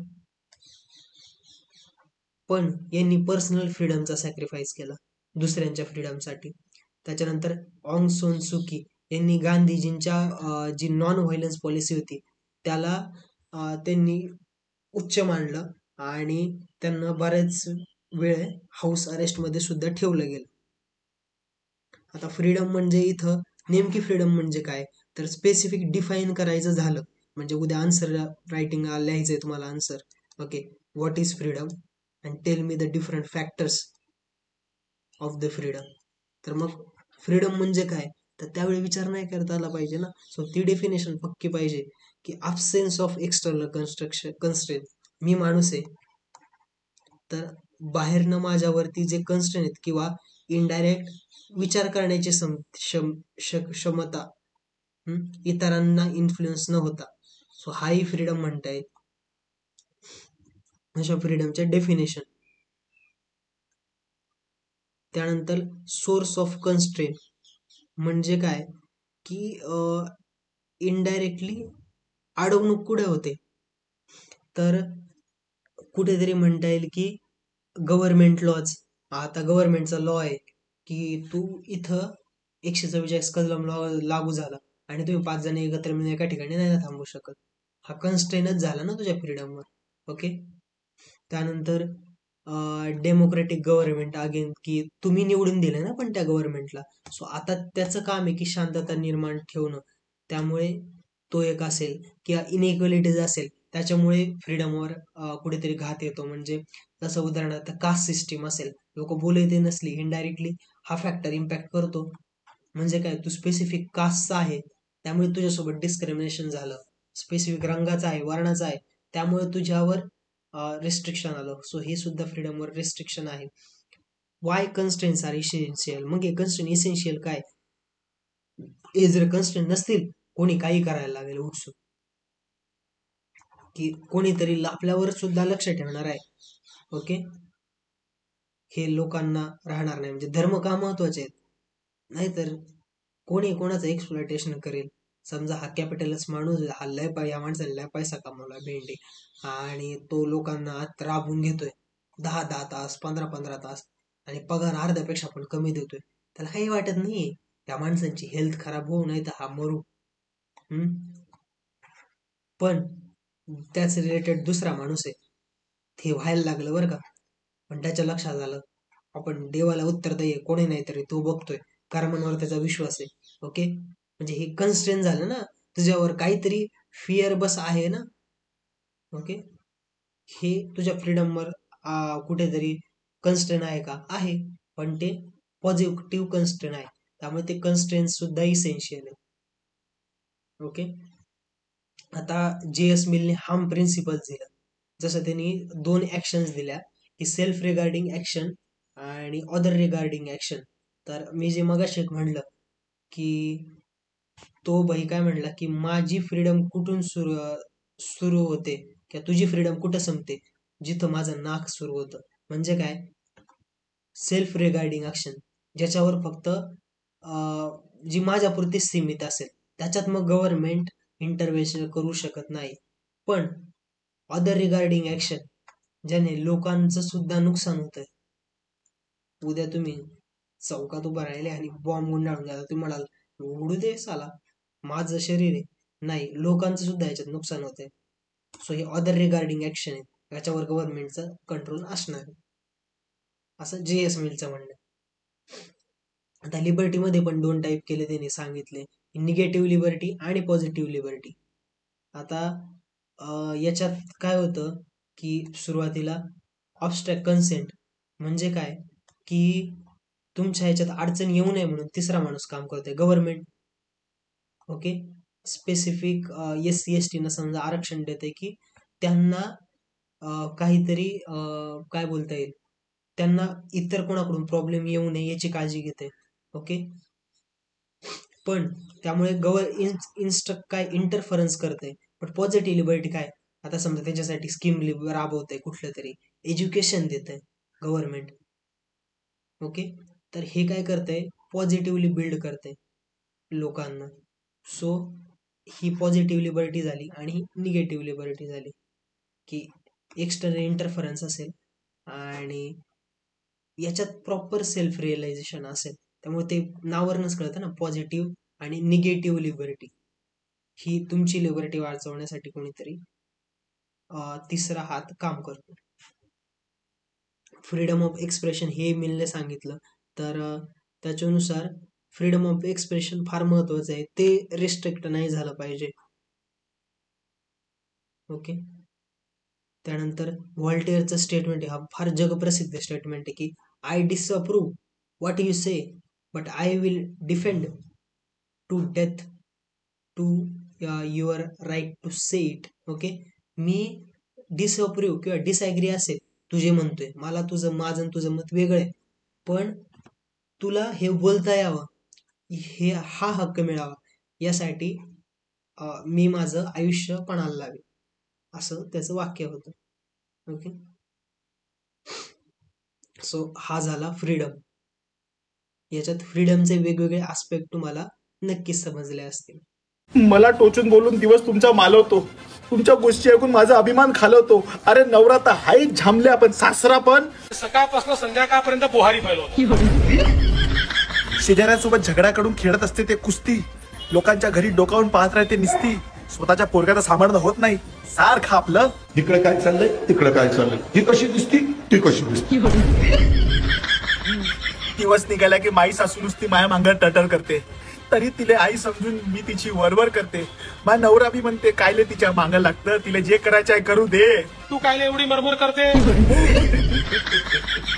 पण यांनी पर्सनल फ्रीडमचा सॅक्रिफाईस केला दुसऱ्यांच्या फ्रीडमसाठी. त्याच्यानंतर ऑंग सोन सुकी यांनी गांधीजींच्या जी नॉन व्हायलन्स पॉलिसी होती त्याला त्यांनी उच्च मानलं आणि त्यांना बऱ्याच वेळ हाऊस अरेस्टमध्ये सुद्धा ठेवलं गेलं. आता फ्रीडम म्हणजे इथं नेमकी फ्रीडम म्हणजे काय, तर स्पेसिफिक डिफाईन करायचं झालं म्हणजे उद्या आन्सर रायटिंग लिहायचंय तुम्हाला answer. Okay, what is freedom and tell me the different factors of the freedom. तर मग फ्रीडम म्हणजे काय, तर त्यावेळी विचार नाही करता आला पाहिजे ना. सो ती डेफिनेशन पक्की पाहिजे की अब्सेन्स ऑफ एक्सटर्नल कन्स्ट्रेन. मी माणूस आहे, तर बाहेरनं माझ्यावरती जे कन्स्ट्रेन आहेत किंवा इनडायरेक्ट विचार करण्याची क्षमता, इतरांना इन्फ्लुएन्स न होता, सो हाही फ्रीडम म्हणता येईल. अशा फ्रीडमच्या डेफिनेशन. त्यानंतर सोर्स ऑफ कन्स्ट्रेन म्हणजे काय की इनडायरेक्टली अडवणूक कुठे होते, तर कुठेतरी म्हणता येईल की गव्हर्नमेंट लॉज. आता गव्हर्नमेंटचा लॉ आहे की तू इथं 144 कलम लॉ लागू झाला आणि तुम्ही 5 जण एकत्र मिळून एका ठिकाणी नाही थांबू शकत. हा कन्स्ट्रेनच झाला ना तुझ्या फ्रीडमवर. ओके, त्यानंतर डेमोक्रेटिक गव्हर्नमेंट अगेन, की तुम्ही निवडून दिलं ना पण त्या गव्हर्नमेंटला, सो आता त्याचं काम आहे की शांतता निर्माण ठेवणं. त्यामुळे तो एक असेल किंवा इनइक्वलिटीज असेल, त्याच्यामुळे फ्रीडमवर कुठेतरी घात येतो. म्हणजे जसं उदाहरणार्थ कास्ट सिस्टीम असेल, लोक बोलते नसली, इनडायरेक्टली हा फॅक्टर इम्पॅक्ट करतो. म्हणजे काय, तू स्पेसिफिक कास्टचा आहे त्यामुळे तुझ्यासोबत डिस्क्रिमिनेशन झालं, स्पेसिफिक रंगाचा आहे, वर्णाचा आहे, त्यामुळे तुझ्यावर रिस्ट्रिक्शन आलं. सो हे सुद्धा फ्रीडमवर रिस्ट्रिक्शन आहे. Why constraints are essential. मग हे कन्स्ट्रेन इसेन्शियल काय, हे जर कन्स्ट्रेन नसतील, कोणी काही करायला लागेल उत्सुक, की कोणीतरी आपल्यावर सुद्धा लक्ष ठेवणार आहे. ओके, हे लोकांना राहणार नाही. म्हणजे धर्म का महत्वाचे आहेत, नाहीतर कोणी कोणाचं एक्सप्लॉयटेशन करेल. समजा हा कॅपिटलिस्ट माणूस, हा या माणसाने लय पैसा कमावला भेंडी, आणि तो लोकांना आत राबून घेतोय 10-10 तास, 15-15 तास, आणि पगार अर्ध्यापेक्षा पण कमी देतोय. त्याला काही वाटत नाहीये त्या माणसांची हेल्थ खराब होऊ, नाही तर हा मरू. पण त्याच रिलेटेड दुसरा माणूस आहे, ते व्हायला लागलं बरं का, पण त्याच्या लक्षात आलं आपण देवाला उत्तरदायी आहे, कोणी नाही तरी तो बघतोय, कर्मांवर त्याचा विश्वास आहे. ओके, म्हणजे हे कन्स्ट्रेन झालं ना, तुझ्यावर काहीतरी फिअर बस आहे ना. ओके, हे तुझ्या फ्रीडमवर कुठेतरी कन्स्ट्रेन आहे का? आहे, पण ते पॉझिटिव्ह कन्स्ट्रेन आहे, त्यामुळे ते कन्स्ट्रेन सुद्धा इसेन्शियल आहे. ओके. आता JS मिलने हार्म प्रिन्सिपल दिलं, जसं त्यांनी 2 ऍक्शन्स दिल्या की सेल्फ रिगार्डिंग ऍक्शन आणि अदर रिगार्डिंग ऍक्शन. तर मी जे मगाशी एक म्हणलं की तो भाई काय म्हणला की माझी फ्रीडम कुठून सुरू होते किंवा तुझी फ्रीडम कुठं संपते, जिथं माझं नाक सुरू होतं. म्हणजे काय, सेल्फ रिगार्डिंग ऍक्शन, ज्याच्यावर फक्त जी माझ्यापुरती सीमित असेल, त्याच्यात मग गव्हर्नमेंट इंटरव्हेन्शन करू शकत नाही. पण अदर रिगार्डिंग ऍक्शन, ज्याने लोकांचं सुद्धा नुकसान होतंय. उद्या तुम्ही चौकात उभं राहिले आणि बॉम्ब गुंडाळून जाता, तुम्ही म्हणाल उडू दे साला, माझं शरीर आहे. नाही, लोकांचं सुद्धा याच्यात नुकसान होतंय. सो हे अदर रिगार्डिंग ऍक्शन आहे, याच्यावर गव्हर्नमेंटचं कंट्रोल असणार आहे, असं JS मिलचं म्हणणं. आता लिबर्टीमध्ये पण 2 टाईप केले त्यांनी सांगितले, निगेटिव्ह लिबर्टी आणि पॉझिटिव्ह लिबर्टी. आता याच्यात काय होतं की सुरुवातीला ऑब्स्ट्रॅक्ट कन्सेंट म्हणजे काय की तुमच्या ह्याच्यात अडचण येऊ नये म्हणून तिसरा माणूस काम करतोय, government. Okay. Specific SC ST ना समजा आरक्षण देते की त्यांना काहीतरी काय बोलता येईल, त्यांना इतर कोणाकडून प्रॉब्लेम येऊ नये याची काळजी घेते. ओके. पण त्यामुळे इन्स्ट्रक्ट काय इंटरफरन्स करते. पण पॉझिटिव्ह लिबर्टी काय, आता समजा त्याच्यासाठी स्कीम राबवते, कुठलं तरी एज्युकेशन देते गव्हर्नमेंट. ओके. तर हे काय करते, पॉझिटिव्हली बिल्ड करते लोकांना. सो ही पॉझिटिव्ह लिबर्टी झाली आणि ही निगेटिव्ह लिबर्टी झाली की एक्सटर्नल इंटरफरन्स असेल आणि याच्यात प्रॉपर सेल्फ रिअलायझेशन असेल. त्यामुळे ते नावावरूनच कळतं ना, पॉझिटिव्ह आणि निगेटिव्ह लिबर्टी. ही तुमची लिबर्टी वाचवण्यासाठी कोणीतरी तिसरा हात काम करतो. फ्रीडम ऑफ एक्सप्रेशन हे मिलने सांगितलं, तर त्याच्यानुसार फ्रीडम ऑफ एक्सप्रेशन फार महत्वाचं आहे, ते रिस्ट्रिक्ट नाही झालं पाहिजे. ओके. त्यानंतर व्हॉल्टेअरचं स्टेटमेंट आहे, हा फार जगप्रसिद्ध स्टेटमेंट आहे की I disapprove what you say but I will defend to death to your right to say it. Okay. मी डिसअप्रूव्ह किंवा डिसॲग्री असेल, तू जे म्हणतोय, मला माझं आणि तुझं मत वेगळं आहे, पण तुला हे बोलता यावं, हा हक्क मिळावा, यासाठी मी माझं आयुष्य पणाला लावेल, असं त्याचं वाक्य होतं. ओके. सो हा झाला फ्रीडम. याच्यात फ्रीडमचे वेगवेगळे आस्पेक्ट तुम्हाला नक्कीच समजले असतील. मला टोचून बोलून दिवस तुमचा मालवतो, तुमच्या गोष्टी ऐकून माझा अभिमान खालवतो. अरे नवरा तर हाही झांबल्या, पण सासरा पण सकाळपासून संध्याकाळपर्यंत बोहारी फैलवतो. शेजाऱ्यांसोबत झगडा करून खेळत असते ते कुस्ती, लोकांच्या घरी डोकावून पाहत राहते निस्ती, स्वतःच्या पोरग्याचं सांभाळणं होत नाही, सारखं आपलं इकडे काय चाललंय तिकडे काय चाललंय, ही कशी दिसती ती कशी दिसती. दिवस निघाला की माई सासू नुसती माया मांगर टटर करते, तरी तिले आई समजून मी तिची वरवर करते. माझा नवरा बी म्हणते कायले तिच्या मागं लागतं, तिला जे करायचं आहे करू दे, तू काय एवढी मरमर करते.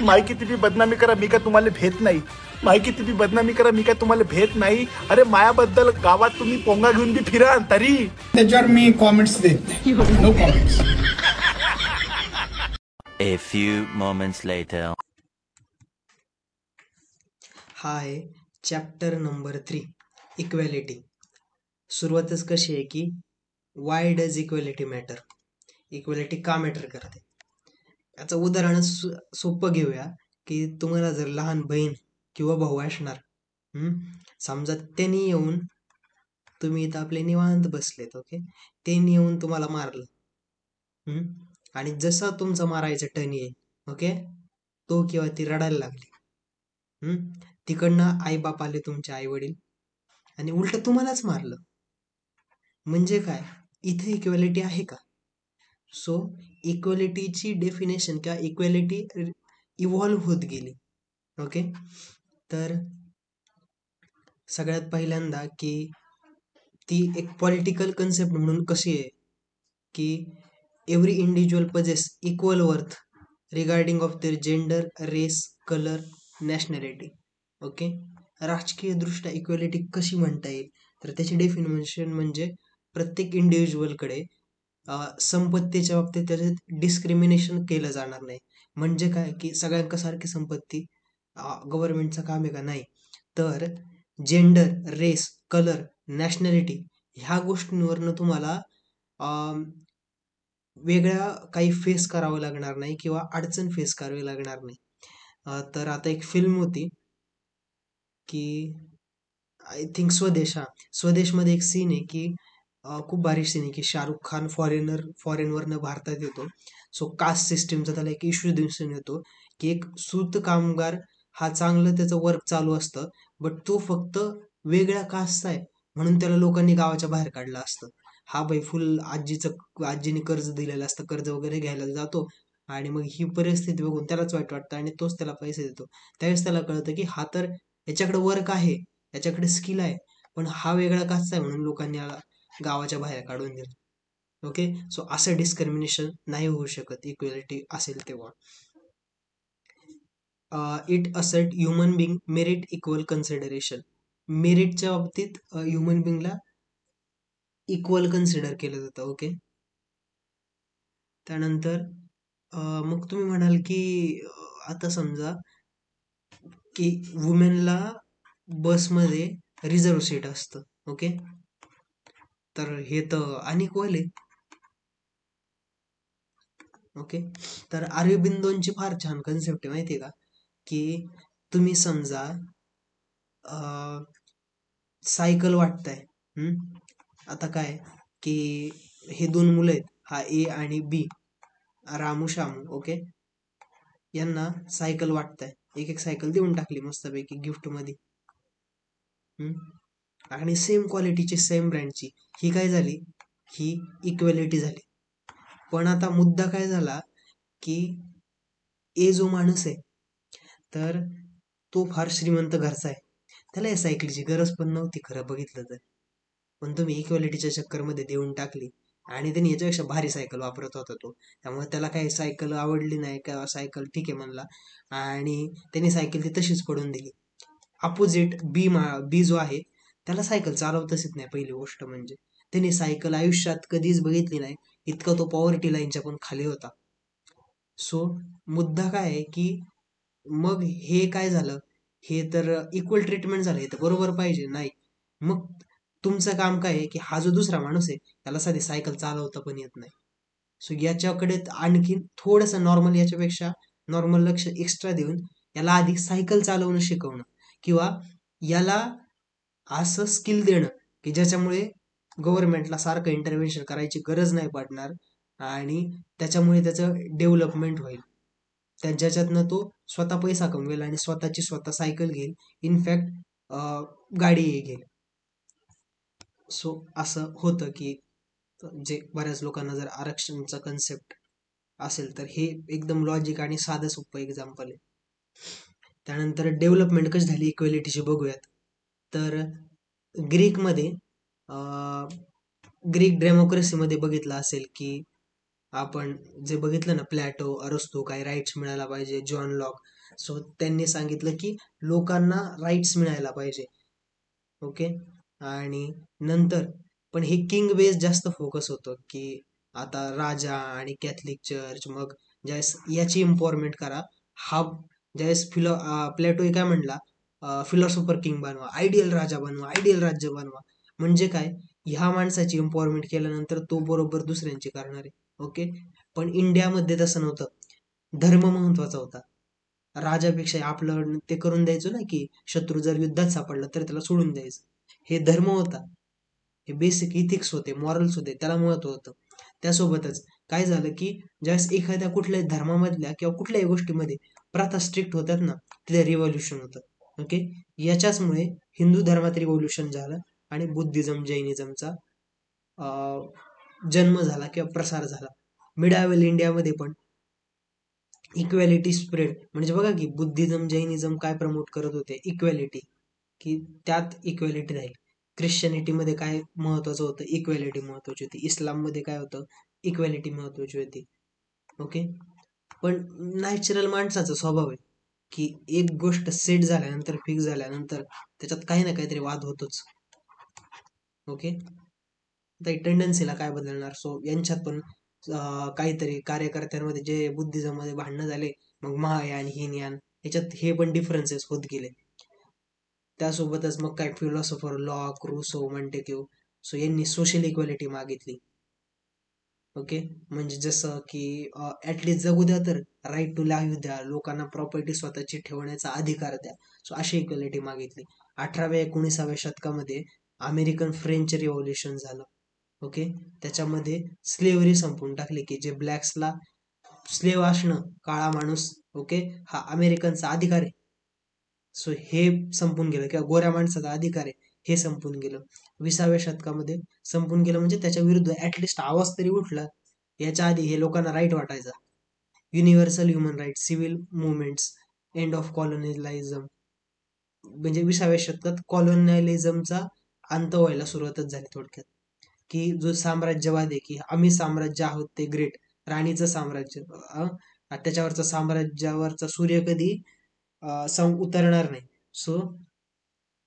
माई किती बी बदनामी करा मी काय तुम्हाला भेट नाही, माई किती बी बदनामी करा मी काय तुम्हाला भेट नाही. अरे मायाबद्दल गावात तुम्ही पोंगा घेऊन बी फिरा, तरी त्याच्यावर मी कॉमेंट्स देत नाही. No comments. A few moments later. हा आहे चॅप्टर नंबर 3, इक्वॅलिटी. सुरुवातच कशी आहे की Y does equality matter, equality का मॅटर करते. याचं उदाहरण सोपं घेऊया की तुम्हाला जर लहान बहीण किंवा भाऊ असणार, समजा त्यांनी येऊन, तुम्ही इथं आपले निवांत बसलेत, ओके, त्यांनी येऊन तुम्हाला मारलं, आणि जसा तुमचा मारायचा टर्न येईल, ओके, तो किंवा ती रडायला लागली, तिकडनं आई बाप आले, तुमचे आई वडील, आणि उलट तुम्हालाच मारलं. म्हणजे काय, इथे इक्वॅलिटी आहे का? सो इक्वॅलिटीची डेफिनेशन किंवा इक्वॅलिटी इव्हॉल्व्ह होत गेली. ओके. तर सगळ्यात पहिल्यांदा की ती एक पॉलिटिकल कन्सेप्ट म्हणून कशी आहे की every individual possesses equal worth regarding of their gender, race, colour, nationality. Okay. राजकीय दृष्ट्या इक्वेलिटी कशी म्हणता येईल, तर त्याची डेफिनेशन म्हणजे प्रत्येक इंडिव्हिज्युअलकडे संपत्तीच्या बाबतीत त्याच्यात डिस्क्रिमिनेशन केलं जाणार नाही. म्हणजे काय की सगळ्यांसारखी संपत्ती गव्हर्नमेंटचं काम आहे का, नाही. तर जेंडर, रेस, कलर, नॅशनॅलिटी ह्या गोष्टींवरनं तुम्हाला वेगळ्या काही फेस करावं लागणार नाही किंवा अडचण फेस करावी लागणार नाही. तर आता एक फिल्म होती की आय थिंक स्वदेश. स्वदेशमध्ये एक सीन आहे की खूप भारी सीन आहे की शाहरुख खान फॉरेनवरनं भारतात येतो. सो कास्ट सिस्टीमचा त्याला एक इश्यू दिसून येतो की एक सूत कामगार हा चांगलं त्याचं वर्क चालू असतं, बट तो फक्त वेगळ्या कास्टचा आहे म्हणून त्याला लोकांनी गावाच्या बाहेर काढलं असतं. हा बाई फुल आजीने कर्ज दिलेलं असतं, कर्ज वगैरे घ्यायला जातो आणि मग ही परिस्थिती बघून त्यालाच वाईट वाटतं आणि तोच त्याला पैसे देतो. त्यावेळेस त्याला कळतं की हा तर याच्याकडे वर्क आहे, याच्याकडे स्किल आहे, पण हा वेगळा कास्टचा आहे म्हणून लोकांनी याला गावाच्या बाहेर काढून दिलं. ओके. सो असं डिस्क्रिमिनेशन नाही होऊ शकत इक्वेलिटी असेल तेव्हा. It assert human being merit equal consideration. मेरिटच्या बाबतीत ह्युमन बिंगला इक्वल कन्सिडर केलं जातं. ओके. त्यानंतर मग तुम्ही म्हणाल की आता समजा की वुमेनला बसमध्ये रिझर्व्ह सीट असतं. ओके. तर हे तर अनइक्वल आहे. ओके. तर अरविंदोंची फार छान कन्सेप्ट आहे माहिती आहे का, की तुम्ही समजा सायकल वाटताय. आता काय की हे दोन मुलं आहेत, हा ए आणि बी, रामू शामू. ओके. यांना सायकल वाटताय, एक एक सायकल देऊन टाकली मस्तपैकी गिफ्ट मध्ये. आणि सेम क्वालिटीची सेम ब्रँडची ही काय झाली, ही इक्वेलिटी झाली. पण आता मुद्दा काय झाला की ए जो माणूस आहे तर तो फार श्रीमंत घरचा आहे, त्याला या सायकलीची गरज पण नव्हती खरं बघितलं तर, पण तुम्ही इक्वेलिटीच्या चक्करमध्ये देऊन टाकली आणि त्यांनी याच्यापेक्षा भारी सायकल वापरत होता तो, त्यामुळे त्याला काही सायकल आवडली नाही का, सायकल ठीक आहे म्हणला आणि त्यांनी सायकल ती तशीच पडून दिली. अपोजिट बी जो आहे त्याला सायकल चालवताच येत नाही. पहिली गोष्ट म्हणजे त्यांनी सायकल आयुष्यात कधीच बघितली नाही, इतका तो पॉवर्टी लाईनच्या पण खाली होता. सो मुद्दा काय आहे की मग हे काय झालं, हे तर इक्वल ट्रीटमेंट झालं, हे तर बरोबर पाहिजे नाही. मग तुमचं काम काय आहे की हा जो दुसरा माणूस आहे त्याला साधी सायकल चालवता पण येत नाही. सो याच्याकडे आणखीन थोडंसं नॉर्मल, याच्यापेक्षा नॉर्मल लक्ष एक्स्ट्रा देऊन याला आधी सायकल चालवणं शिकवणं किंवा याला असं स्किल देणं की ज्याच्यामुळे गव्हर्नमेंटला सारखं इंटरव्हेन्शन करायची गरज नाही पडणार आणि त्याच्यामुळे त्याचं डेव्हलपमेंट होईल. ज्याच्यातनं तो स्वतः पैसा कमवेल आणि स्वतःची स्वतः सायकल घेईल, इनफॅक्ट गाडी घेईल. सो असं होतं की जे बऱ्याच लोकांना जर आरक्षणचा कन्सेप्ट असेल तर हे एकदम लॉजिक आणि साधं सोपं एक्झाम्पल आहे. त्यानंतर डेव्हलपमेंट कशी झाली इक्वेलिटीची बघूयात. तर ग्रीकमध्ये ग्रीक डेमोक्रेसीमध्ये बघितलं असेल की आपण जे बघितलं ना, प्लॅटो, अरस्तो, काही राईट्स मिळायला पाहिजे, जॉन लॉक. सो त्यांनी सांगितलं की लोकांना राईट्स मिळायला पाहिजे. ओके. आणि नंतर पण हे किंग बेस जास्त फोकस होतं की आता राजा आणि कॅथलिक चर्च, मग ज्यावेळेस याची एम्पॉवरमेंट करा. हा ज्यावेळेस प्लॅटो काय म्हणला, फिलॉसॉफर किंग बनवा, आयडियल राजा बनवा, आयडियल राज्य बनवा. म्हणजे काय, ह्या माणसाची एम्पॉवरमेंट केल्यानंतर तो बरोबर दुसऱ्यांची करणार आहे. ओके. पण इंडियामध्ये तसं नव्हतं, धर्म महत्वाचा होता. राजापेक्षा आपलं ते करून द्यायचो ना की शत्रू जर युद्धात सापडला तर त्याला सोडून द्यायचं, हे धर्म होता, हे बेसिक इथिक्स होते, मॉरल्स होते, त्याला महत्व होतं. त्यासोबतच काय झालं की ज्यावेळेस एखाद्या कुठल्याही धर्मामधल्या किंवा कुठल्याही गोष्टीमध्ये प्रथा स्ट्रिक्ट होतात ना, तिथे रिव्हॉल्युशन होतं. ओके. याच्याचमुळे हिंदू धर्मात रिव्हॉल्युशन झालं आणि बुद्धिझम, जैनिझमचा जन्म झाला किंवा प्रसार झाला. मिडावेल इंडियामध्ये पण इक्वॅलिटी स्प्रेड, म्हणजे बघा की बुद्धिझम, जैनिझम काय प्रमोट करत होते, इक्वॅलिटी, की त्यात इक्वॅलिटी राहील. ख्रिश्चनिटीमध्ये काय महत्वाचं होतं, इक्वॅलिटी महत्वाची होती. इस्लाममध्ये काय होतं, इक्वॅलिटी महत्वाची होती. ओके. पण नॅचरल माणसाचा स्वभाव आहे की एक गोष्ट सेट झाल्यानंतर, फिक्स झाल्यानंतर त्याच्यात काही ना काहीतरी वाद होतोच. ओके, आता टेंडन्सीला काय बदलणार? सो यांच्यात पण काहीतरी कार्यकर्त्यांमध्ये जे बुद्धिझममध्ये भांडणं झाले, मग महायान हीनयान याच्यात हे पण डिफरन्सेस होत गेले. त्यासोबतच मग काय फिलॉसॉफर लॉक, रुसो, मॉन्टेक्यू, सो यांनी सोशल इक्वॅलिटी मागितली. ओके, म्हणजे जसं की ऍटलिस्ट जगू द्या, तर राईट टू लाईव्ह द्या, लोकांना प्रॉपर्टी स्वतःची ठेवण्याचा अधिकार द्या. सो अशी इक्वॅलिटी मागितली. 18व्या 19व्या शतकामध्ये अमेरिकन फ्रेंच रिव्होल्युशन झालं. ओके, त्याच्यामध्ये स्लेव्हरी संपवून टाकली की जे ब्लॅक्सला स्लेव्ह असणं, काळा माणूस, ओके, हा अमेरिकनचा अधिकार आहे. सो हे संपून गेलं, किंवा गोऱ्या माणसाचा अधिकार आहे हे संपून गेलं. 20व्या शतकामध्ये संपून गेलं, म्हणजे त्याच्या विरुद्ध ऍटलिस्ट आवाज तरी उठला. याच्या आधी हे लोकांना राईट वाटायचा. Universal human right, civil movements, end of colonialism, म्हणजे 20व्या शतकात कॉलोनियलिझमचा अंत व्हायला सुरुवातच झाली थोडक्यात. की जो साम्राज्यवाद आहे की आम्ही साम्राज्य आहोत ते ग्रेट, राणीचं साम्राज्य, त्याच्यावरचा साम्राज्यावरचा सूर्य कधी उतरणार नाही. सो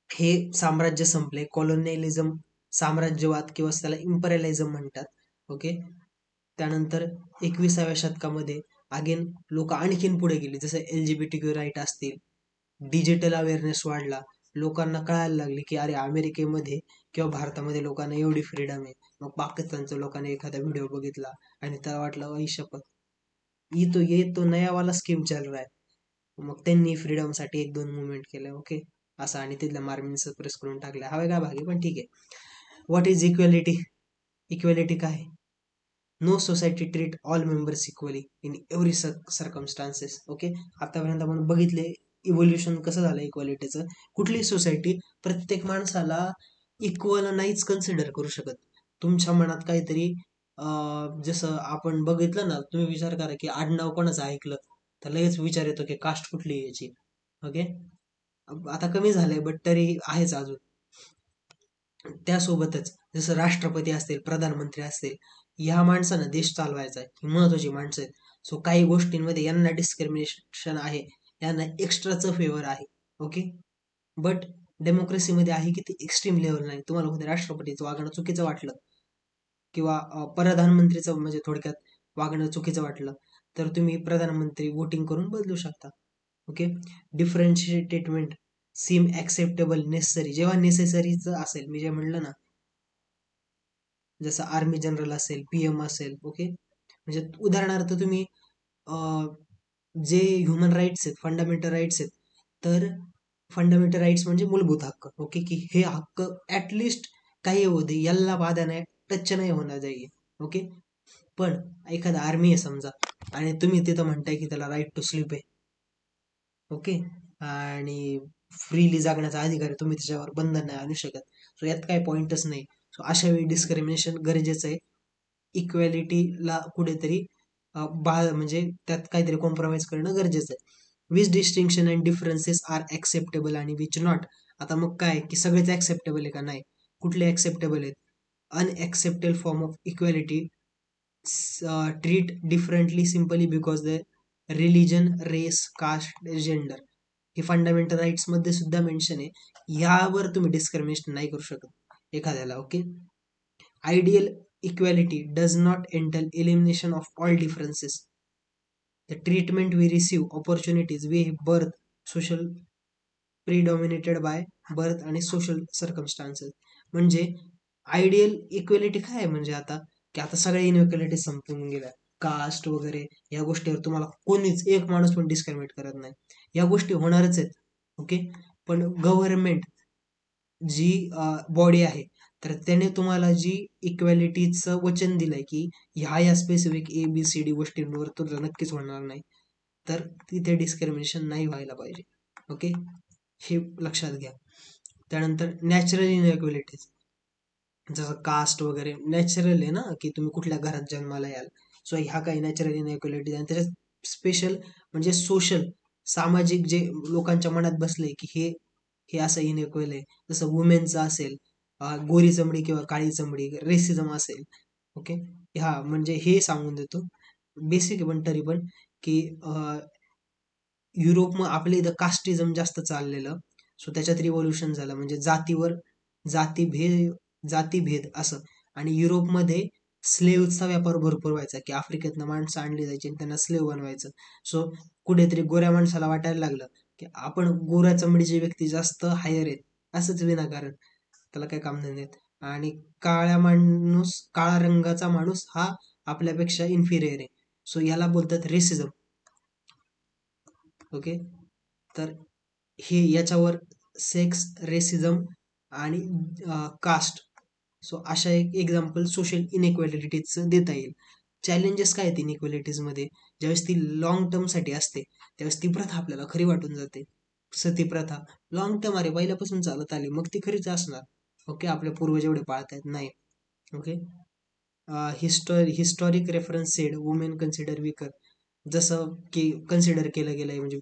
हे साम्राज्य संपले. कॉलोनियलिझम, साम्राज्यवाद किंवा त्याला इम्पेरियलिझम म्हणतात. ओके, त्यानंतर 21व्या शतकामध्ये अगेन लोक आणखीन पुढे गेली, जसं LGBTQ राईट असतील, डिजिटल अवेअरनेस वाढला, लोकांना कळायला लागले की अरे अमेरिकेमध्ये किंवा भारतामध्ये लोकांना एवढी फ्रीडम आहे. मग पाकिस्तानच्या लोकांनी एखादा व्हिडिओ बघितला आणि त्याला वाटलं आई शपथ, ये तो नया वाला स्कीम चल रहा है. मग त्यांनी फ्रीडमसाठी 1-2 मुवमेंट केल्या. ओके, असं, आणि तिथल्या मार्मिन सप्रेस करून टाकल्या. हवे का भागे, पण ठीक आहे. What is equality? इक्वॅलिटी काय? No society treat all members equally in every circumstances. Okay, आतापर्यंत आपण बघितले इव्होल्युशन कसं झालं इक्वॅलिटीचं. कुठली सोसायटी प्रत्येक माणसाला इक्वल नाहीच कन्सिडर करू शकत. तुमच्या मनात काहीतरी जसं आपण बघितलं ना, तुम्ही विचार करा की आडनाव कोणाचं ऐकलं तर लगेच विचार येतो की कास्ट कुठली आहे याची. ओके, आता कमी झालंय बट तरी आहेच अजून. त्यासोबतच जसं राष्ट्रपती असतील, प्रधानमंत्री असतील, ह्या माणसानं देश चालवायचा आहे, ही महत्वाची माणसं आहेत. सो काही गोष्टींमध्ये यांना डिस्क्रिमिनेशन आहे, यांना एक्स्ट्राचं फेवर आहे. ओके, बट डेमोक्रेसीमध्ये आहे की ते एक्स्ट्रीम लेवल नाही. तुम्हाला कोणत्या राष्ट्रपतीचं वागणं चुकीचं वाटलं किंवा प्रधानमंत्रीचं म्हणजे थोडक्यात वागणं चुकीचं वाटलं तर तुम्ही प्रधानमंत्री वोटिंग करून बदलू शकता. ओके, डिफरन्शिएटेडमेंट सीम ऍक्सेप्टेबल नेसेसरी, जेव्हा नेसेसरीचं असेल, मी जे म्हणलं ना, जसं आर्मी जनरल असेल, PM असेल. ओके, म्हणजे उदाहरणार्थ तुम्ही जे ह्युमन राईट्स आहेत, फंडामेंटल राईट्स आहेत, तर फंडामेंटल राईट्स म्हणजे मूलभूत हक्क. ओके, की हे हक्क ऍटलिस्ट काही होऊ दे, याला बाधा नाही, टच नाही होणार जाईल. ओके, पण एखादा आर्मी आहे समजा आणि तुम्ही तिथं म्हणताय की त्याला राईट टू स्लीप आहे. ओके, आणि फ्रीली जागण्याचा अधिकार आहे, तुम्ही त्याच्यावर बंधन नाही आणू शकत. सो यात काही पॉइंटच नाही. सो अशा वेळी डिस्क्रिमिनेशन गरजेचं आहे. इक्वॅलिटीला कुठेतरी म्हणजे त्यात काहीतरी कॉम्प्रोमाइज करणं गरजेचं आहे. Which distinction and differences are acceptable आणि विच नॉट. आता मग काय की सगळेच ऍक्सेप्टेबल आहे का? नाही. कुठले ऍक्सेप्टेबल आहेत? Unacceptable form of equality treat differently simply because the religion, race, caste, gender. हे फंडामेंटल राईट्स मध्ये सुद्धा मेन्शन आहे. यावर तुम्ही डिस्क्रिमिनेशन नाही करू शकत एखाद्याला. Okay, ideal equality does not entail elimination of all differences. The treatment we receive, opportunities we birth, social predominated by birth आणि सोशल सर्कमस्टान्सेस. म्हणजे आयडियल इक्वॅलिटी काय आहे? म्हणजे आता की आता सगळ्या इनइक्वॅलिटी संपून गेल्या, कास्ट वगैरे या गोष्टीवर तुम्हाला कोणीच एक माणूस पण डिस्क्रिमिनेट करत नाही. या गोष्टी होणारच आहेत. ओके, पण गव्हर्नमेंट जी बॉडी आहे तर त्याने तुम्हाला जी इक्वॅलिटीचं वचन दिलंय की ह्या स्पेसिफिक ABCD गोष्टींवर तुला नक्कीच होणार नाही, तर तिथे डिस्क्रिमिनेशन नाही व्हायला पाहिजे. ओके, हे लक्षात घ्या. त्यानंतर नॅचरल इनइक्वॅलिटीज, जसं कास्ट वगैरे नॅचरल आहे ना, की तुम्ही कुठल्या घरात जन्माला याल. सो ह्या काही नॅचरल इनइक्वॅलिटीज, आणि त्याच्यात स्पेशल म्हणजे सोशल, सामाजिक जे लोकांच्या मनात बसले की हे असं इनइक्वल आहे. जसं वुमेनचं असेल, गोरी चमडी किंवा काळी चमडी, रेसिझम असेल. ओके, हा म्हणजे हे सांगून देतो बेसिक, पण तरी पण की युरोप आपल्या इथं कास्टिझम जास्त चाललेलं, सो त्याच्यात रिव्होल्युशन झालं, म्हणजे जातीभेद असं. आणि युरोपमध्ये स्लेव्हचा व्यापार भरपूर व्हायचा, की आफ्रिकेतनं माणसं आणली जायची आणि त्यांना स्लेव्ह बनवायचं. सो कुठेतरी गोऱ्या माणसाला वाटायला लागलं की आपण गोऱ्या चमडीचे व्यक्ती जास्त हायर आहेत, असंच विनाकारण त्याला काही काम नाही देत. आणि काळा रंगाचा माणूस हा आपल्यापेक्षा इन्फिरियर आहे, सो याला बोलतात रेसिझम. ओके, तर हे याच्यावर सेक्स, रेसिझम आणि कास्ट, सो अशा एक एक्झाम्पल सोशल इनइक्वॅलिटीजचं देता येईल. चॅलेंजेस काय आहेत इनइक्वॅलिटीजमध्ये? ज्यावेळेस ती लॉंग टर्मसाठी असते त्यावेळेस ती प्रथा आपल्याला खरी वाटून जाते. सती प्रथा लॉंग टर्म अरे पहिल्यापासून चालत आली, मग ती खरीच असणार. ओके, आपल्या पूर्वज एवढे पाळतायत नाही. Okay, historic reference said women consider weaker, जसं की कन्सिडर केलं गेलंय, म्हणजे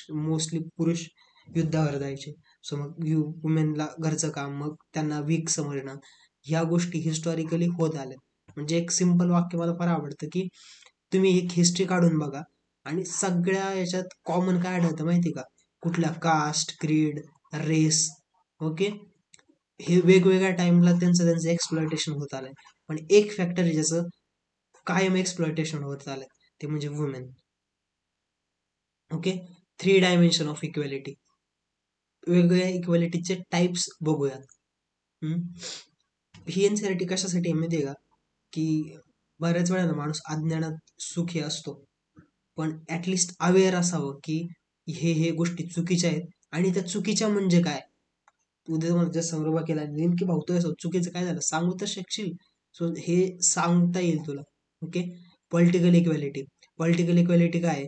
मोस्टली पुरुष युद्धावर जायचे, सो मग वुमेनला घरचं काम, मग त्यांना वीक समजणं, ह्या गोष्टी हिस्टॉरिकली होत आल्या. म्हणजे एक सिंपल वाक्य मला फार आवडतं, की तुम्ही एक हिस्ट्री काढून बघा आणि सगळ्या याच्यात कॉमन काय आढळतं माहिती का? कुठल्या कास्ट, क्रीड, रेस, ओके, हे वेगवेगळ्या टाइमला त्यांचं एक्सप्लॉयटेशन होत आलंय. पण एक फॅक्टर आहे ज्याचं कायम एक्सप्लॉयटेशन होत आलंय, ते म्हणजे women. Okay, 3 dimension of equality. वेगवेगळ्या इक्वॅलिटीचे टाइप्स बघूयात. ही एनसीआरटी कशासाठी आहे माहिती आहे का? की बऱ्याच वेळा माणूस अज्ञानात सुखी असतो, पण ऍटलिस्ट अवेअर असावं की हे गोष्टी चुकीच्या आहेत, आणि त्या चुकीच्या म्हणजे काय. उद्या मला जर संरोबा केला नेमकी भावतोय चुकीचं काय झालं सांगू तर शकशील, सो हे सांगता येईल तुला. ओके, पॉलिटिकल इक्वॅलिटी काय आहे?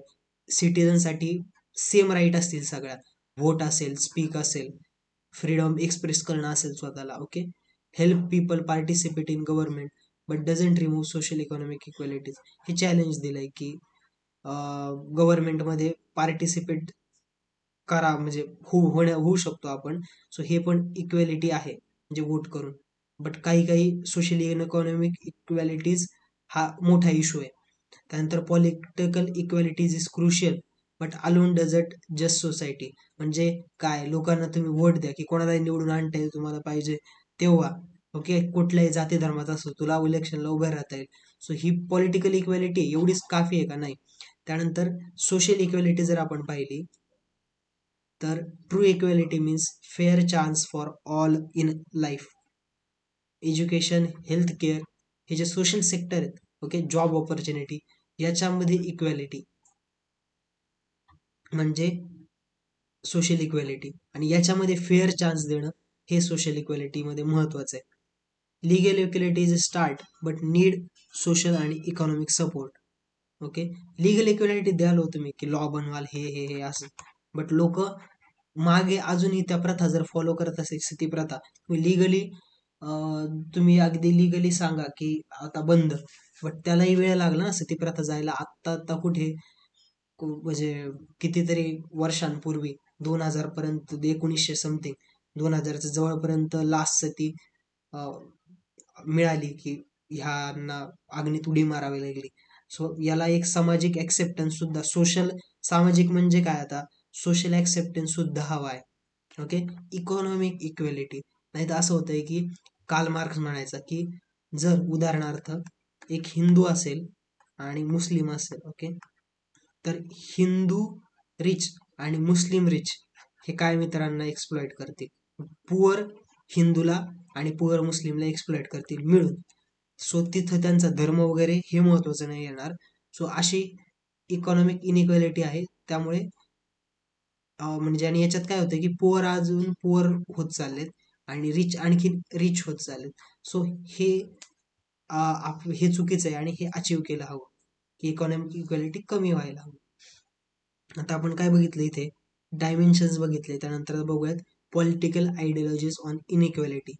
सिटीजनसाठी सेम राईट असतील सगळ्या, व्होट असेल, स्पीक असेल, फ्रीडम एक्सप्रेस करणं असेल स्वतःला. Okay, help people participate in government but doesn't remove social economic equalities. हे चॅलेंज दिलंय की गव्हर्नमेंटमध्ये पार्टिसिपेट करा, म्हणजे होऊ शकतो आपण, सो हे पण इक्वॅलिटी आहे, म्हणजे वोट करून. बट काही सोशली इकॉनॉमिक इक्वॅलिटीज हा मोठा इश्यू आहे. त्यानंतर political equalities is crucial but alone doesn't just society. म्हणजे काय, लोकांना तुम्ही वोट द्या की कोणाला निवडून आणता तुम्हाला पाहिजे तेव्हा, ओके, कुठल्याही जाती धर्माचा असो, तुला इलेक्शनला उभं राहता येईल. सो ही पॉलिटिकल इक्वॅलिटी एवढीच काफी आहे का? नाही. त्यानंतर सोशल इक्वॅलिटी जर आपण पाहिली तर true equality means fair chance for all in life. Education, health care, हे जे सोशल सेक्टर आहेत, ओके, जॉब ऑपॉर्च्युनिटी, याच्यामध्ये इक्वॅलिटी म्हणजे सोशल इक्वॅलिटी, आणि याच्यामध्ये फेअर चान्स देणं हे सोशल इक्वॅलिटीमध्ये महत्वाचं आहे. Legal equality is start but need social आणि economic support. Okay, legal equality द्याल हो तुम्ही की लॉ बनवाल हे असं, बट लोक मागे अजूनही त्या प्रथा जर फॉलो करत असेल, सती प्रथा, तुम्ही अगदी लिगली सांगा की आता बंद, बट त्यालाही वेळ लागला ना सती प्रथा जायला. आत्ता कुठे, म्हणजे कितीतरी वर्षांपूर्वी 2000 पर्यंत, 1900 समथिंग 2000च्या जवळपर्यंत लास्ट सती मिळाली की ह्यांना अग्नीत उडी मारावी लागली. सो याला एक सामाजिक ऍक्सेप्टन्स सुद्धा, सोशल, सामाजिक म्हणजे काय, आता सोशल ऍक्सेप्टन्स सुद्धा हवा आहे. ओके, इकॉनॉमिक इक्वॅलिटी, नाही तर असं होतंय की कार्ल मार्क्स म्हणायचा की जर उदाहरणार्थ एक हिंदू असेल आणि मुस्लिम असेल, ओके, तर हिंदू रिच आणि मुस्लिम रिच हे काय मित्रांना एक्सप्लॉइट करतील, पुअर हिंदूला आणि पुअर मुस्लिमला एक्सप्लॉइट करतील मिळून. सो तिथं त्यांचा धर्म वगैरे हे महत्वाचं नाही येणार. सो अशी इकॉनॉमिक इनइक्वॅलिटी आहे. त्यामुळे म्हणजे, आणि याच्यात काय होतं की पुअर अजून पुअर होत चाललेत आणि रिच आणखी रिच होत चाललेत. सो हे चुकीचं आहे आणि हे अचीव केलं हवं की इकॉनॉमिक इक्वॅलिटी कमी व्हायला हवं. आता आपण काय बघितलं इथे, डायमेन्शन्स बघितले. त्यानंतर बघूयात पॉलिटिकल आयडियोलॉजीज ऑन इनइक्वॅलिटी.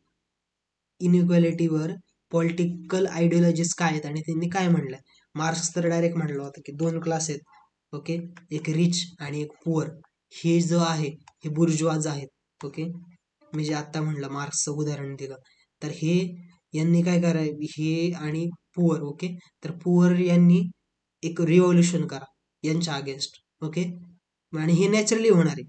इनइक्वॅलिटीवर पॉलिटिकल आयडियोलॉजीज काय आहेत आणि त्यांनी काय म्हणलंय. मार्क्स तर डायरेक्ट म्हणलं होतं की 2 क्लास आहेत, ओके, एक रिच आणि एक पुअर. हे जो आहे हे बुर्जुआज आहेत. ओके, मी जे आता म्हणलं मार्क्सचं उदाहरण दिलं, तर हे यांनी काय करायचं, हे आणि पुअर, ओके, तर पुअर यांनी एक रिव्होल्युशन करा, यांच्या अगेन्स्ट. ओके, आणि हे नॅचरली होणार आहे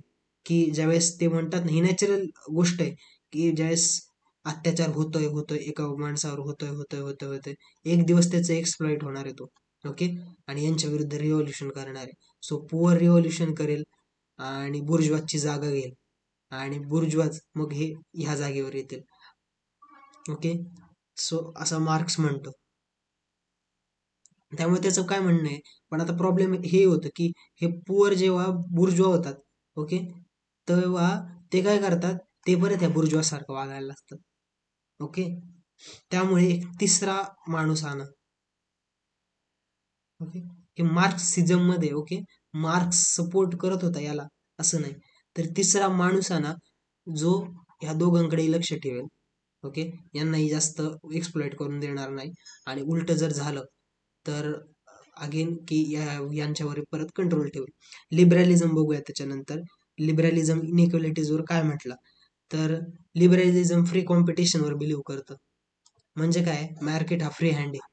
की ज्यावेळेस ते म्हणतात ना, ही नॅचरल गोष्ट आहे की ज्यावेळेस अत्याचार होतोय होतोय एका माणसावर होतोय होतोय होतोय होतोय, एक दिवस त्याचं एक्सप्लॉइट होणार आहे तो. ओके, आणि यांच्या विरुद्ध रिव्हॉल्युशन करणार आहे. सो पुअर रिव्हॉल्युशन करेल आणि बुर्जवाजची जागा घेईल आणि बुर्जवाज मग हे ह्या जागेवर येतील. ओके, सो असं मार्क्स म्हणतो. त्यामुळे त्याचं काय म्हणणं आहे, पण आता प्रॉब्लेम हे होतं की हे पुअर जेव्हा बुर्जवा होतात, ओके, तेव्हा ते काय करतात, ते परत ह्या बुर्जवासारखं वागायला लागतात. ओके, त्यामुळे एक तिसरा माणूस आणा. ओके, हे मार्क्सिझम मध्ये, ओके, मार्क्स सपोर्ट करत होता याला असं नाही, तर तिसरा माणूस आणा जो ह्या दोघांकडे लक्ष ठेवेल. ओके, यांनाही जास्त एक्सप्लॉइट करून देणार नाही, आणि उलट जर झालं तर अगेन की यांच्यावर परत कंट्रोल ठेवेल. लिबरलिझम बघूया त्याच्यानंतर. लिबरलिझम इनइक्वालिटीजवर काय म्हटलं, तर लिबरलिझम फ्री कॉम्पिटिशनवर बिलीव्ह करतं. म्हणजे काय, मार्केट हा फ्री हँड आहे,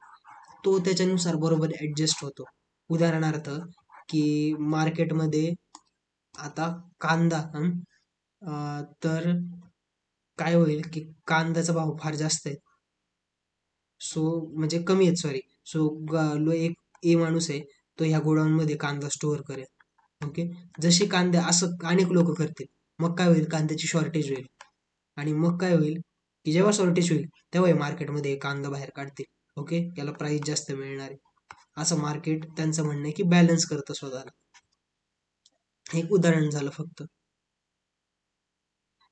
तो त्याच्यानुसार बरोबर ऍडजस्ट होतो. उदाहरणार्थ की मार्केटमध्ये आता कांदा तर काय होईल की कांद्याचा भाव फार जास्त आहे, सो म्हणजे कमी आहेत सॉरी, सो एक ए माणूस आहे, तो ह्या गोडाऊन मध्ये कांदा स्टोअर करेल. ओके, जशी कांदा असं अनेक लोक करतील, मग काय होईल, कांद्याची शॉर्टेज होईल, आणि मग काय होईल की जेव्हा शॉर्टेज होईल तेव्हा मार्केटमध्ये कांदा बाहेर काढतील. ओके, याला प्राइस जास्त मिळणार आहे. असं मार्केट त्यांचं म्हणणं आहे की बॅलन्स करतं स्वतःला. एक उदाहरण झालं फक्त.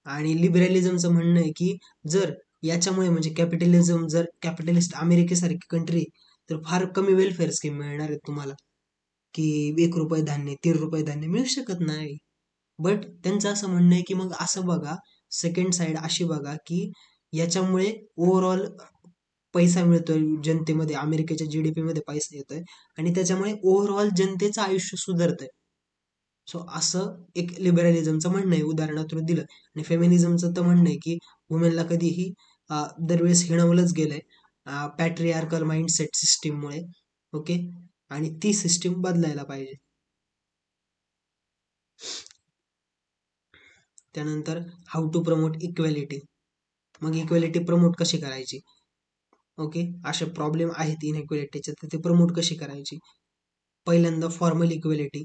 आणि लिबरलिझमचं म्हणणं आहे की जर याच्यामुळे म्हणजे कॅपिटलिझम, जर कॅपिटलिस्ट अमेरिकेसारखी कंट्री, तर फार कमी वेलफेअर स्कीम मिळणार आहेत तुम्हाला, की ₹1 धान्य, ₹3 धान्य मिळू शकत नाही. बट त्यांचं असं म्हणणं आहे की मग असं बघा, सेकंड साइड अशी बघा की याच्यामुळे ओव्हरऑल पैसा मिळतोय जनतेमध्ये, अमेरिकेच्या जीडीपी मध्ये पैसा येतोय, आणि त्याच्यामुळे ओव्हरऑल जनतेचं आयुष्य सुधारतंय. सो असं एक लिबरलिझमचं म्हणणं आहे, उदाहरणातून दिलं. आणि फेमिनिझमचं तर म्हणणं आहे की वुमेनला कधीही दरवेळेस हिणवलंच गेलंय पॅट्रियार्कल माइंडसेट सिस्टीममुळे. ओके, आणि ती सिस्टीम बदलायला पाहिजे. त्यानंतर हाऊ टू प्रमोट इक्वॅलिटी. मग इक्वॅलिटी प्रमोट कशी करायची. ओके, असे प्रॉब्लेम आहेत इनइक्वॅलिटीचे, तर ते प्रमोट कशी करायची. पहिल्यांदा फॉर्मल इक्वॅलिटी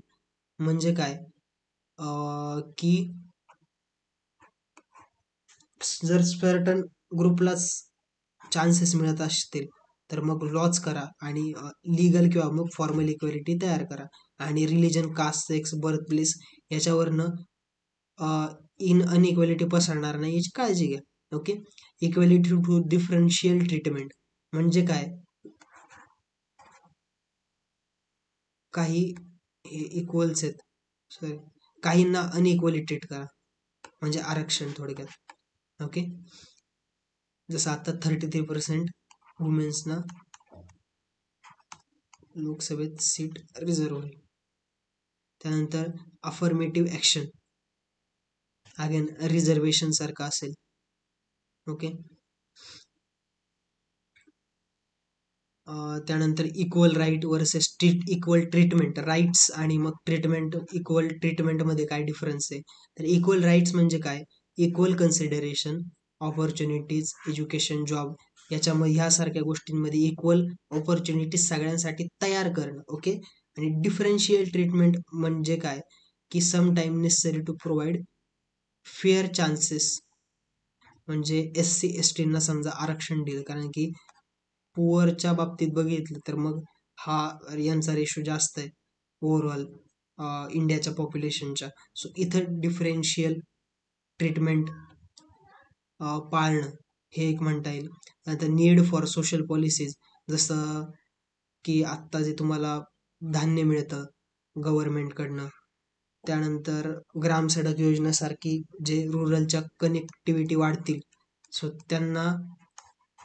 म्हणजे काय, की जर सर्टन ग्रुपलाच चान्सेस मिळत असतील तर मग लॉज करा, आणि लीगल किंवा मग फॉर्मल इक्वॅलिटी तयार करा, आणि religion, caste, sex, birth place याच्यावरनं अनइक्वॅलिटी पसरणार नाही याची काळजी घ्या. Okay, equality to differential treatment म्हणजे काय, काही इक्वल्स आहेत, सॉरी, काहींना अनइक्वली ट्रीट करा, म्हणजे आरक्षण थोडक्यात. ओके, जसं आता 33% वुमेन्सना लोकसभेत सीट रिझर्व होईल. त्यानंतर अफर्मेटिव्ह ऍक्शन, अगेन रिझर्वेशन सारखं असेल. ओके, त्यानंतर equal right versus equal treatment. Rights आणि मग ट्रीटमेंट, इक्वल ट्रीटमेंटमध्ये काय डिफरन्स आहे, तर इक्वल राईट्स म्हणजे काय, equal consideration, opportunities, education, job, याच्यामध्ये ह्यासारख्या गोष्टींमध्ये इक्वल ऑपॉर्च्युनिटीज सगळ्यांसाठी तयार करणं. ओके, आणि डिफरन्शियल ट्रीटमेंट म्हणजे काय, की some time necessary to provide fair chances, म्हणजे SC ST ना समजा आरक्षण दिलं, कारण की पुअरच्या बाबतीत बघितलं तर मग हा यांचा रेशो जास्त आहे ओव्हरऑल इंडियाच्या पॉप्युलेशनच्या. सो इथं डिफरेन्शियल ट्रीटमेंट पाळणं हे एक म्हणता येईल. नंतर नीड फॉर सोशल पॉलिसीज, जसं की आत्ता जे तुम्हाला धान्य मिळतं गव्हर्नमेंटकडनं, त्यानंतर ग्राम सडक योजनेसारखी जे रुरलच्या कनेक्टिव्हिटी वाढतील, सो त्यांना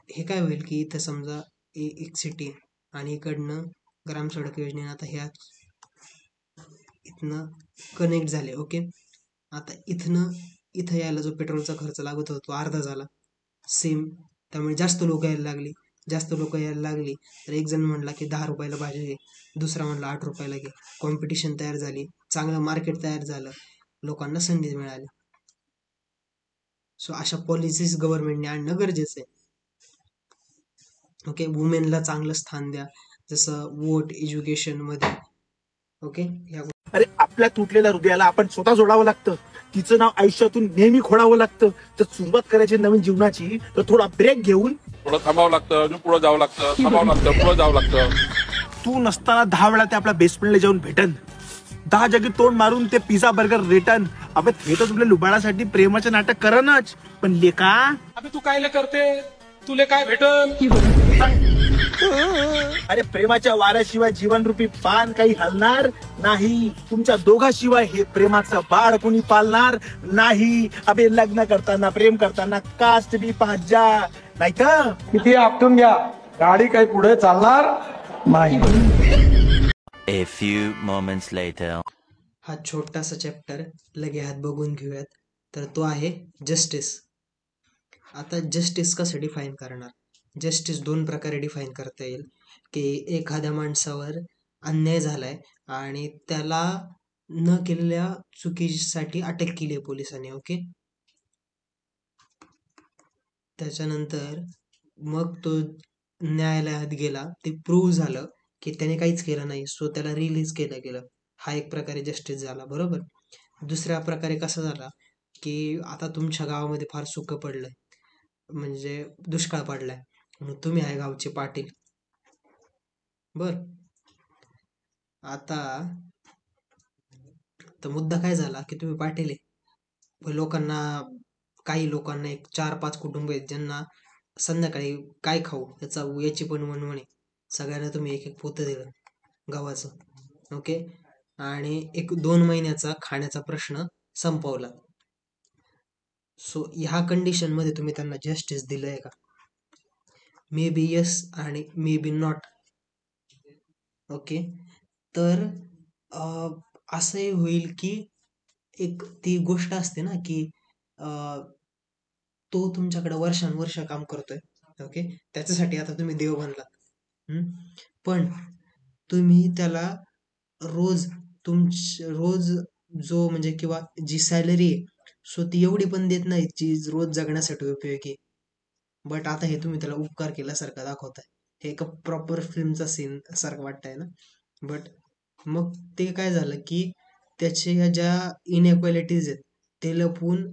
हे काय होईल की इथं समजा एक सिटी आहे आणि इकडनं ग्राम सडक योजनेनं आता ह्या इथनं कनेक्ट झाले. ओके, आता इथं यायला जो पेट्रोलचा खर्च लागत होता तो अर्धा झाला सेम, त्यामुळे जास्त लोक यायला लागली. जास्त लोक यायला लागली तर एक जण म्हणला की 10 रुपयाला भाजी घे, दुसरा म्हणला 8 रुपयाला घे. कॉम्पिटिशन तयार झाली, चांगलं मार्केट तयार झालं, लोकांना संधी मिळाली. सो अशा पॉलिसीज गव्हर्नमेंटने आणणं गरजेचं आहे. ओके, वुमेनला चांगलं स्थान द्या, जसं वोट, एज्युकेशन मध्ये. ओके, या अरे आपल्या तुटलेल्या हृदयाला आपण स्वतः जोडावं लागतं. तिचं नाव आयुष्यातून नेहमी खोडावं लागतं. तर सुरुवात करायची नवीन जीवनाची, तर थोडा ब्रेक घेऊन थोडं थांबावं लागतं, अजून पुढे जावं लागतं, थांबावं लागतं, पुढे जावं लागतं. तू नसताना 10 वेळा ते आपल्या बेस्ट फ्रेंडला जाऊन भेटन, 10 जागी तोंड मारून ते पिझ्झा बर्गर रेटन. अबे हे तर तुला लुबाडासाठी प्रेमाचं नाटक करनच, पण लेका अबे तू कायले करते, तुले काय भेटन. अरे प्रेमाच्या वाऱ्याशिवाय जीवनरूपी पान काही हलणार नाही. तुमच्या दोघांशिवाय हे प्रेमाचं बाळ कोणी पालणार नाही. अबे लग्न करताना, प्रेम करताना कास्ट बी पाहत जा, नाही तर किती आपटून घ्या, गाडी काही पुढे चालणार नाही. A few moments later. हा छोटासा चॅप्टर लगे हात बघून घेऊयात. तर तो आहे जस्टिस. आता जस्टिस कसं डिफाईन करणार? जस्टिस 2 प्रकारे डिफाईन करता येईल, की एखाद्या माणसावर अन्याय झालाय आणि त्याला न केलेल्या चुकीसाठी अटक केली आहे पोलिसांनी. ओके, त्याच्यानंतर मग तो न्यायालयात गेला, ते प्रूव्ह झालं की त्याने काहीच केलं नाही, सो त्याला रिलीज केलं गेलं. हा एक प्रकारे जस्टिस झाला, बरोबर. दुसऱ्या प्रकारे कसा झाला, की आता तुमच्या गावामध्ये फार सुख पडलंय, म्हणजे दुष्काळ पडलाय, मग तुम्ही आहे गावचे पाटील. बर, आता तर मुद्दा काय झाला की तुम्ही पाटील आहे, पण काही लोकांना एक 4-5 कुटुंब आहेत ज्यांना संध्याकाळी काय खाऊ याची पण वणवण आहे. सगळ्यांना तुम्ही एक पोतं दिलं गव्हाचं. ओके, आणि 1-2 महिन्याचा खाण्याचा प्रश्न संपवला. सो ह्या कंडिशन मध्ये तुम्ही त्यांना जस्टिस दिलंय का? मे बी यस आणि मे बी नॉट. ओके, तर असंही होईल की एक ती गोष्ट असते ना की तो तुमच्याकडे वर्षानुवर्ष काम करतोय. ओके, त्याच्यासाठी आता तुम्ही देव बनलात. पण तुम्ही त्याला रोज रोज जो म्हणजे किंवा जी सॅलरी आहे सो ती एवढी पण देत नाही जी रोज जगण्यासाठी उपयोगी. बट आता हे तुम्ही त्याला उपकार केल्यासारखं दाखवताय. हे एका प्रॉपर फिल्मचा सीन सारखं वाटतंय ना. बट मग ते काय झालं की त्याच्या ज्या इनइक्वॅलिटीज आहेत ते लपवून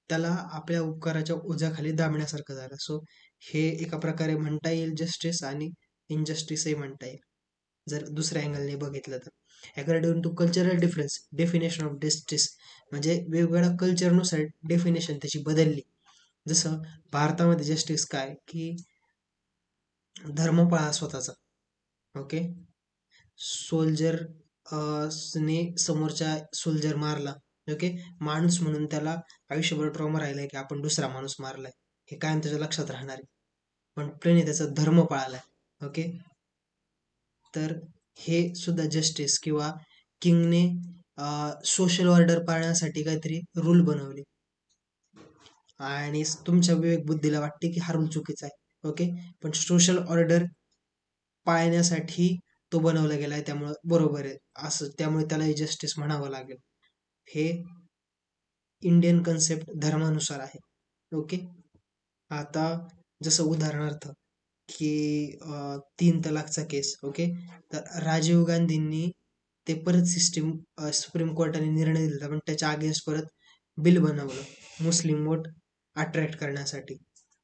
त्याला आपल्या उपकाराच्या ओझ्याखाली दाबण्यासारखं झालं. सो हे एका प्रकारे म्हणता येईल जस्टिस आणि इनजस्टिसही म्हणता येईल जर दुसऱ्या अँगलने बघितलं तर. According to cultural difference definition of justice, म्हणजे वेगवेगळ्या कल्चरनुसार डेफिनेशन त्याची बदलली. जसं भारतामध्ये जस्टिस काय की धर्म पाळा स्वतःचा. ओके, सोल्जर ने समोरच्या सोल्जर मारला, ओके, माणूस म्हणून त्याला आयुष्यभर ट्रॉमा राहिलाय की आपण दुसरा माणूस मारलाय, हे कायम त्याच्या लक्षात राहणार आहे. पण प्लेने त्याचा धर्म पाळलाय. ओके, तर हे सुद्धा जस्टिस. किंवा किंगने सोशल ऑर्डर पाळण्यासाठी काहीतरी रूल बनवले आणि तुमच्या विवेक बुद्धीला वाटते की हा रूल चुकीचा आहे. ओके, पण सोशल ऑर्डर पाळण्यासाठी तो बनवला गेलाय त्यामुळे बरोबर आहे असं, त्यामुळे त्याला जस्टिस म्हणावं लागेल. हे इंडियन कन्सेप्ट धर्मानुसार आहे. ओके, आता जसं उदाहरणार्थ की 3 तलाकचा केस. ओके, तर राजीव गांधींनी ते परत सिस्टीम सुप्रीम कोर्टाने निर्णय दिला, पण त्याच्या अगेन्स्ट परत बिल बनवलं मुस्लिम वोट अट्रॅक्ट करण्यासाठी.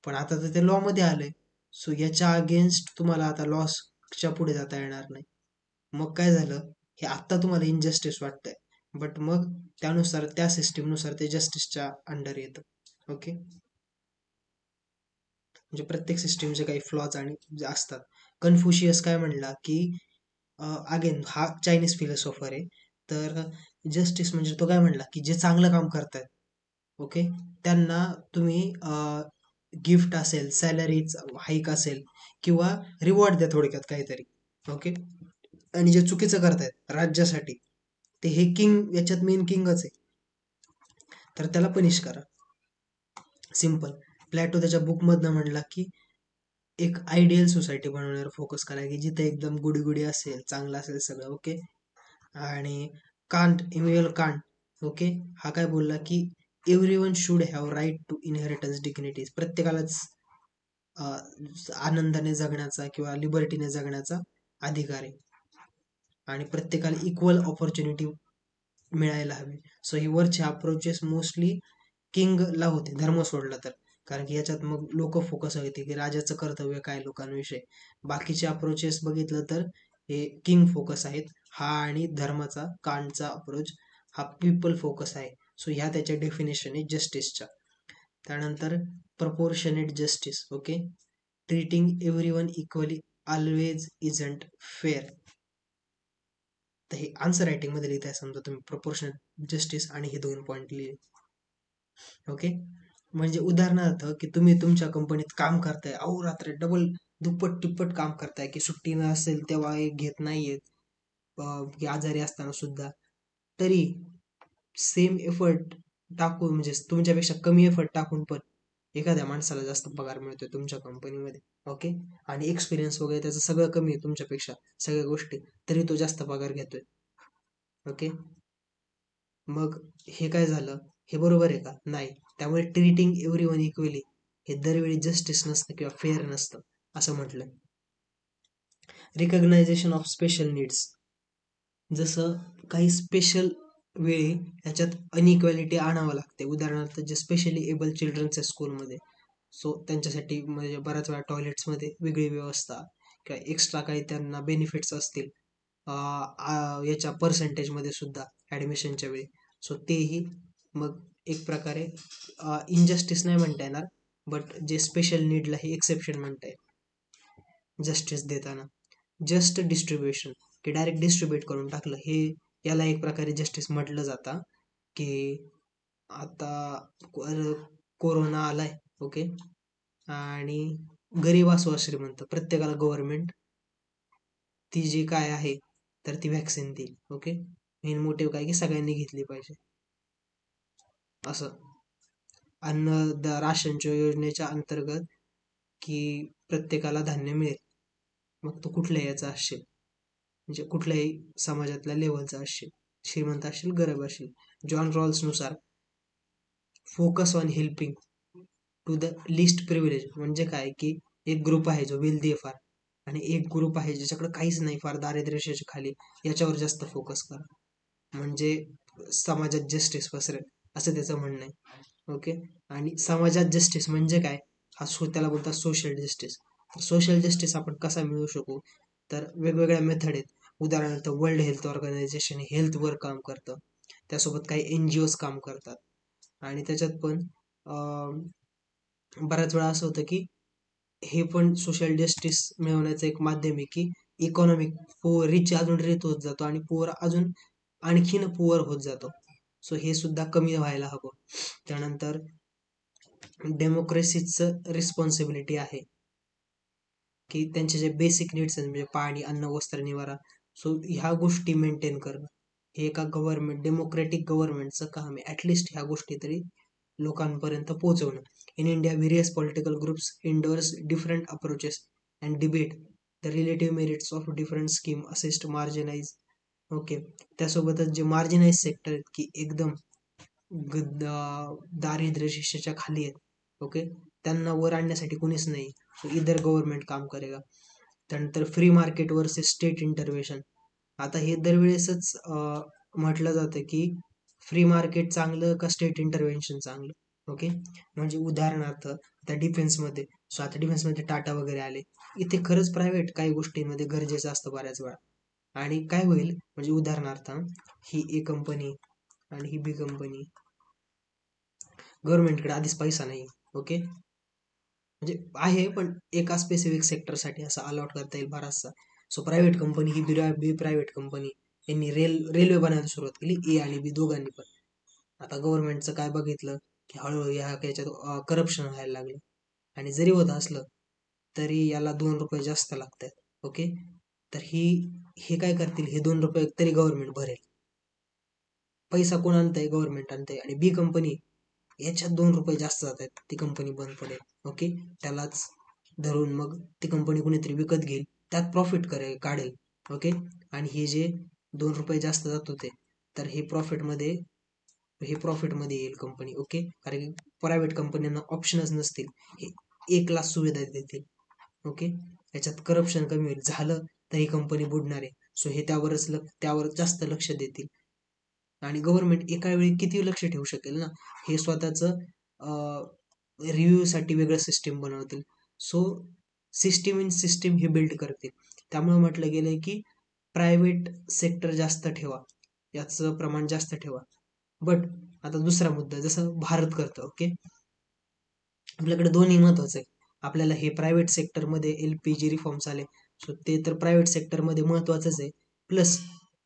पण आता तर ते लॉ मध्ये आलंय, सो याच्या अगेन्स्ट तुम्हाला आता लॉसच्या पुढे जाता येणार नाही. मग काय झालं, हे आता तुम्हाला इनजस्टिस वाटतंय, बट मग त्यानुसार त्या सिस्टीमनुसार ते जस्टिसच्या अंडर येतं. ओके, म्हणजे प्रत्येक सिस्टीमचे काही फ्लॉज आणि असतात. कन्फ्युशियस काय म्हणला की अगेन हा चायनीज फिलॉसॉफर आहे, तर जस्टिस म्हणजे तो काय म्हणला की जे चांगलं काम करतायत, ओके, त्यांना तुम्ही गिफ्ट असेल, सॅलरी हाईक असेल किंवा रिवॉर्ड द्या थोडक्यात काहीतरी. ओके, आणि जे चुकीचं करतायत राज्यासाठी ते हे किंग, याच्यात मेन किंगच आहे, तर त्याला पनिश करा. सिम्पल. प्लॅटो त्याच्या बुक मधनं म्हणला की एक आयडियल सोसायटी बनवण्यावर फोकस करा की जिथे एकदम गुडी गुडी असेल, चांगलं असेल सगळं. ओके. आणि इमॅन्युअल कांट, ओके, हा काय बोलला की everyone should have right to inheritance dignities, प्रत्येकालाच आनंदाने जगण्याचा किंवा लिबर्टीने जगण्याचा अधिकार आहे आणि प्रत्येकाला इक्वल ऑपॉर्च्युनिटी मिळायला हवी. सो ही वरचे अप्रोचेस मोस्टली किंगला होते धर्म सोडला तर, कारण की याच्यात मग लोक फोकस होते की राजाचं कर्तव्य काय लोकांविषयी. बाकीचे अप्रोचेस बघितलं तर हे किंग फोकस आहेत. हा आणि धर्माचा कांटचा अप्रोच हा पीपल फोकस आहे. सो ह्या त्याच्या डेफिनेशन आहे जस्टिसच्या. त्यानंतर proportionate justice, okay, treating everyone equally always isn't fair. तर हे आन्सर रायटिंग मध्ये लिहिताय समजा तुम्ही प्रपोर्शनेट जस्टिस आणि हे 2 पॉईंट लिहिले. ओके. म्हणजे उदाहरणार्थ की तुम्ही तुमच्या कंपनीत काम करताय, अहोरात्र डबल दुप्पट तिप्पट काम करताय की सुट्टी नसेल तेव्हा घेत नाहीयेत, की आजारी असताना सुद्धा, तरी सेम एफर्ट टाकून म्हणजे तुमच्यापेक्षा कमी एफर्ट टाकून पण एखाद्या माणसाला जास्त पगार मिळतोय तुमच्या कंपनीमध्ये. ओके. आणि एक्सपिरियन्स वगैरे त्याचं सगळं कमी आहे तुमच्यापेक्षा सगळ्या गोष्टी, तरी तो जास्त पगार घेतोय. ओके. मग हे काय झालं, हे बरोबर आहे का? नाही. त्यामुळे ट्रीटिंग एव्हरीवन इक्वली हे दरवेळी जस्टिस नसतं किंवा फेअर नसतं असं म्हटलंय. रिकग्नायझेशन ऑफ स्पेशल नीड्स, जसं काही स्पेशल वेळी याच्यात अनइक्वॅलिटी आणावं लागते. उदाहरणार्थ जे स्पेशली एबल चिल्ड्रन्सच्या स्कूलमध्ये, सो त्यांच्यासाठी म्हणजे बऱ्याच वेळा टॉयलेट्समध्ये वेगळी व्यवस्था किंवा एक्स्ट्रा काही त्यांना बेनिफिट्स असतील याच्या पर्सेंटेजमध्ये सुद्धा ॲडमिशनच्या वेळी, सो तेही मग एक प्रकारे इनजस्टिस नाही म्हणता येणार, बट जे स्पेशल नीडला हे एक्सेप्शन म्हणता येईल जस्टिस देताना. जस्ट डिस्ट्रीब्युशन की डायरेक्ट डिस्ट्रीब्यूट करून टाकलं, हे याला एक प्रकारे जस्टिस म्हटलं जातं. की आता कोरोना आलाय, ओके, आणि गरीब असो श्रीमंत प्रत्येकाला गव्हर्नमेंट ती जी काय आहे तर ती व्हॅक्सिन देईल. ओके. मेन मोटिव्ह काय की सगळ्यांनी घेतली पाहिजे असं. राशनच्या योजनेच्या अंतर्गत की प्रत्येकाला धान्य मिळेल, मग तो कुठल्या याचा असेल, म्हणजे कुठल्याही समाजातल्या लेवलचा असेल, श्रीमंत असेल गरीब असेल. जॉन रॉल्सनुसार focus on helping to the least privilege म्हणजे काय की एक ग्रुप आहे जो वेल्दी आहे फार, आणि एक ग्रुप आहे ज्याच्याकडे काहीच नाही, फार दारिद्र्य खाली, याच्यावर जास्त फोकस करा म्हणजे समाजात जस्टिस पसरेल असं त्याचं म्हणणं आहे. ओके. आणि समाजात जस्टिस म्हणजे काय, हा त्याला बोलतात सोशल जस्टिस. तर सोशल जस्टिस आपण कसा मिळवू शकू, तर वेगवेगळ्या मेथड आहेत. उदाहरणार्थ वर्ल्ड हेल्थ ऑर्गनायझेशन हेल्थवर काम करतं, त्यासोबत काही NGOs काम करतात, आणि त्याच्यात पण बऱ्याच वेळा असं होतं की हे पण सोशल जस्टिस मिळवण्याचं एक माध्यम आहे की इकॉनॉमिक रिच अजून रिच होत जातो आणि पुअर अजून आणखीन पुअर होत जातो. सो हे सुद्धा कमी व्हायला हवं. त्यानंतर डेमोक्रेसीचं रिस्पॉन्सिबिलिटी आहे की त्यांचे जे बेसिक नीड्स आहेत म्हणजे पाणी, अन्न, वस्त्र, निवारा, सो ह्या गोष्टी मेंटेन करणं हे एका डेमोक्रेटिक गव्हर्नमेंटचं काम आहे. ॲटलिस्ट ह्या गोष्टी तरी लोकांपर्यंत पोहोचवणं. In India various political groups endorse different approaches and debate the relative merits of different scheme assist marginalize. Okay. त्यासोबतच जे मार्जिनाइज सेक्टर आहेत की एकदम दारिद्र्य रेषेच्या खाली आहेत, ओके, त्यांना वर आणण्यासाठी कोणीच नाही, सो इधर गव्हर्नमेंट काम करेगा. त्यानंतर free market versus state intervention. आता हे दरवेळेसच म्हटलं जातं की फ्री मार्केट चांगलं का स्टेट इंटरव्हेन्शन चांगलं. ओके. म्हणजे उदाहरणार्थ आता डिफेन्समध्ये, सो आता डिफेन्समध्ये टाटा वगैरे आले, इथे खरंच प्रायव्हेट काही गोष्टींमध्ये गरजेचं असतं बऱ्याच वेळा. आणि काय होईल म्हणजे उदाहरणार्थ ही ए कंपनी आणि ही बी कंपनी, गव्हर्नमेंटकडे आधीच पैसा नाही, ओके, म्हणजे आहे पण एका स्पेसिफिक सेक्टरसाठी असं अलॉट करता येईल बराचसा. सो प्रायव्हेट कंपनी ही बी प्रायव्हेट कंपनी यांनी रेल्वे बनायला सुरुवात केली, ए आणि बी दोघांनी पण. आता गव्हर्नमेंटचं काय बघितलं की हळूहळू याच्यात करप्शन व्हायला लागलं, आणि जरी होत असलं तरी याला 2 रुपये जास्त लागतात. ओके. तर हे काय करतील, हे 2 रुपये तरी गव्हर्नमेंट भरेल. पैसा कोण आणतंय, गव्हर्नमेंट आणतंय, आणि बी कंपनी याच्यात 2 रुपये जास्त जात आहेत, ती कंपनी बंद पडेल. ओके. त्यालाच धरून मग ती कंपनी कुणीतरी विकत घेईल, त्यात प्रॉफिट काढेल. ओके, आणि हे जे 2 रुपये जास्त जात होते तर हे प्रॉफिटमध्ये येईल कंपनी. ओके, कारण की प्रायव्हेट कंपन्यांना ऑप्शनच नसतील, हे एकला सुविधा देतील. ओके, याच्यात करप्शन कमी होईल, झालं तर ही कंपनी बुडणार आहे. सो हे त्यावर जास्त लक्ष देतील. आणि गव्हर्नमेंट एका वेळी किती लक्ष ठेवू शकेल ना, हे स्वतःचं रिव्ह्यूसाठी वेगळं सिस्टीम बनवतील. सो सिस्टीम इन सिस्टीम हे बिल्ड करतील. त्यामुळे म्हटलं गेलंय की प्रायव्हेट सेक्टर जास्त ठेवा, याचं प्रमाण जास्त ठेवा. बट आता दुसरा मुद्दा, जसं भारत करतं. ओके, आपल्याकडे दोन्ही महत्वाचं आहे. आपल्याला हे प्रायव्हेट सेक्टरमध्ये LPG रिफॉर्म्स आले, सो ते तर प्रायव्हेट सेक्टरमध्ये महत्वाचंच आहे. प्लस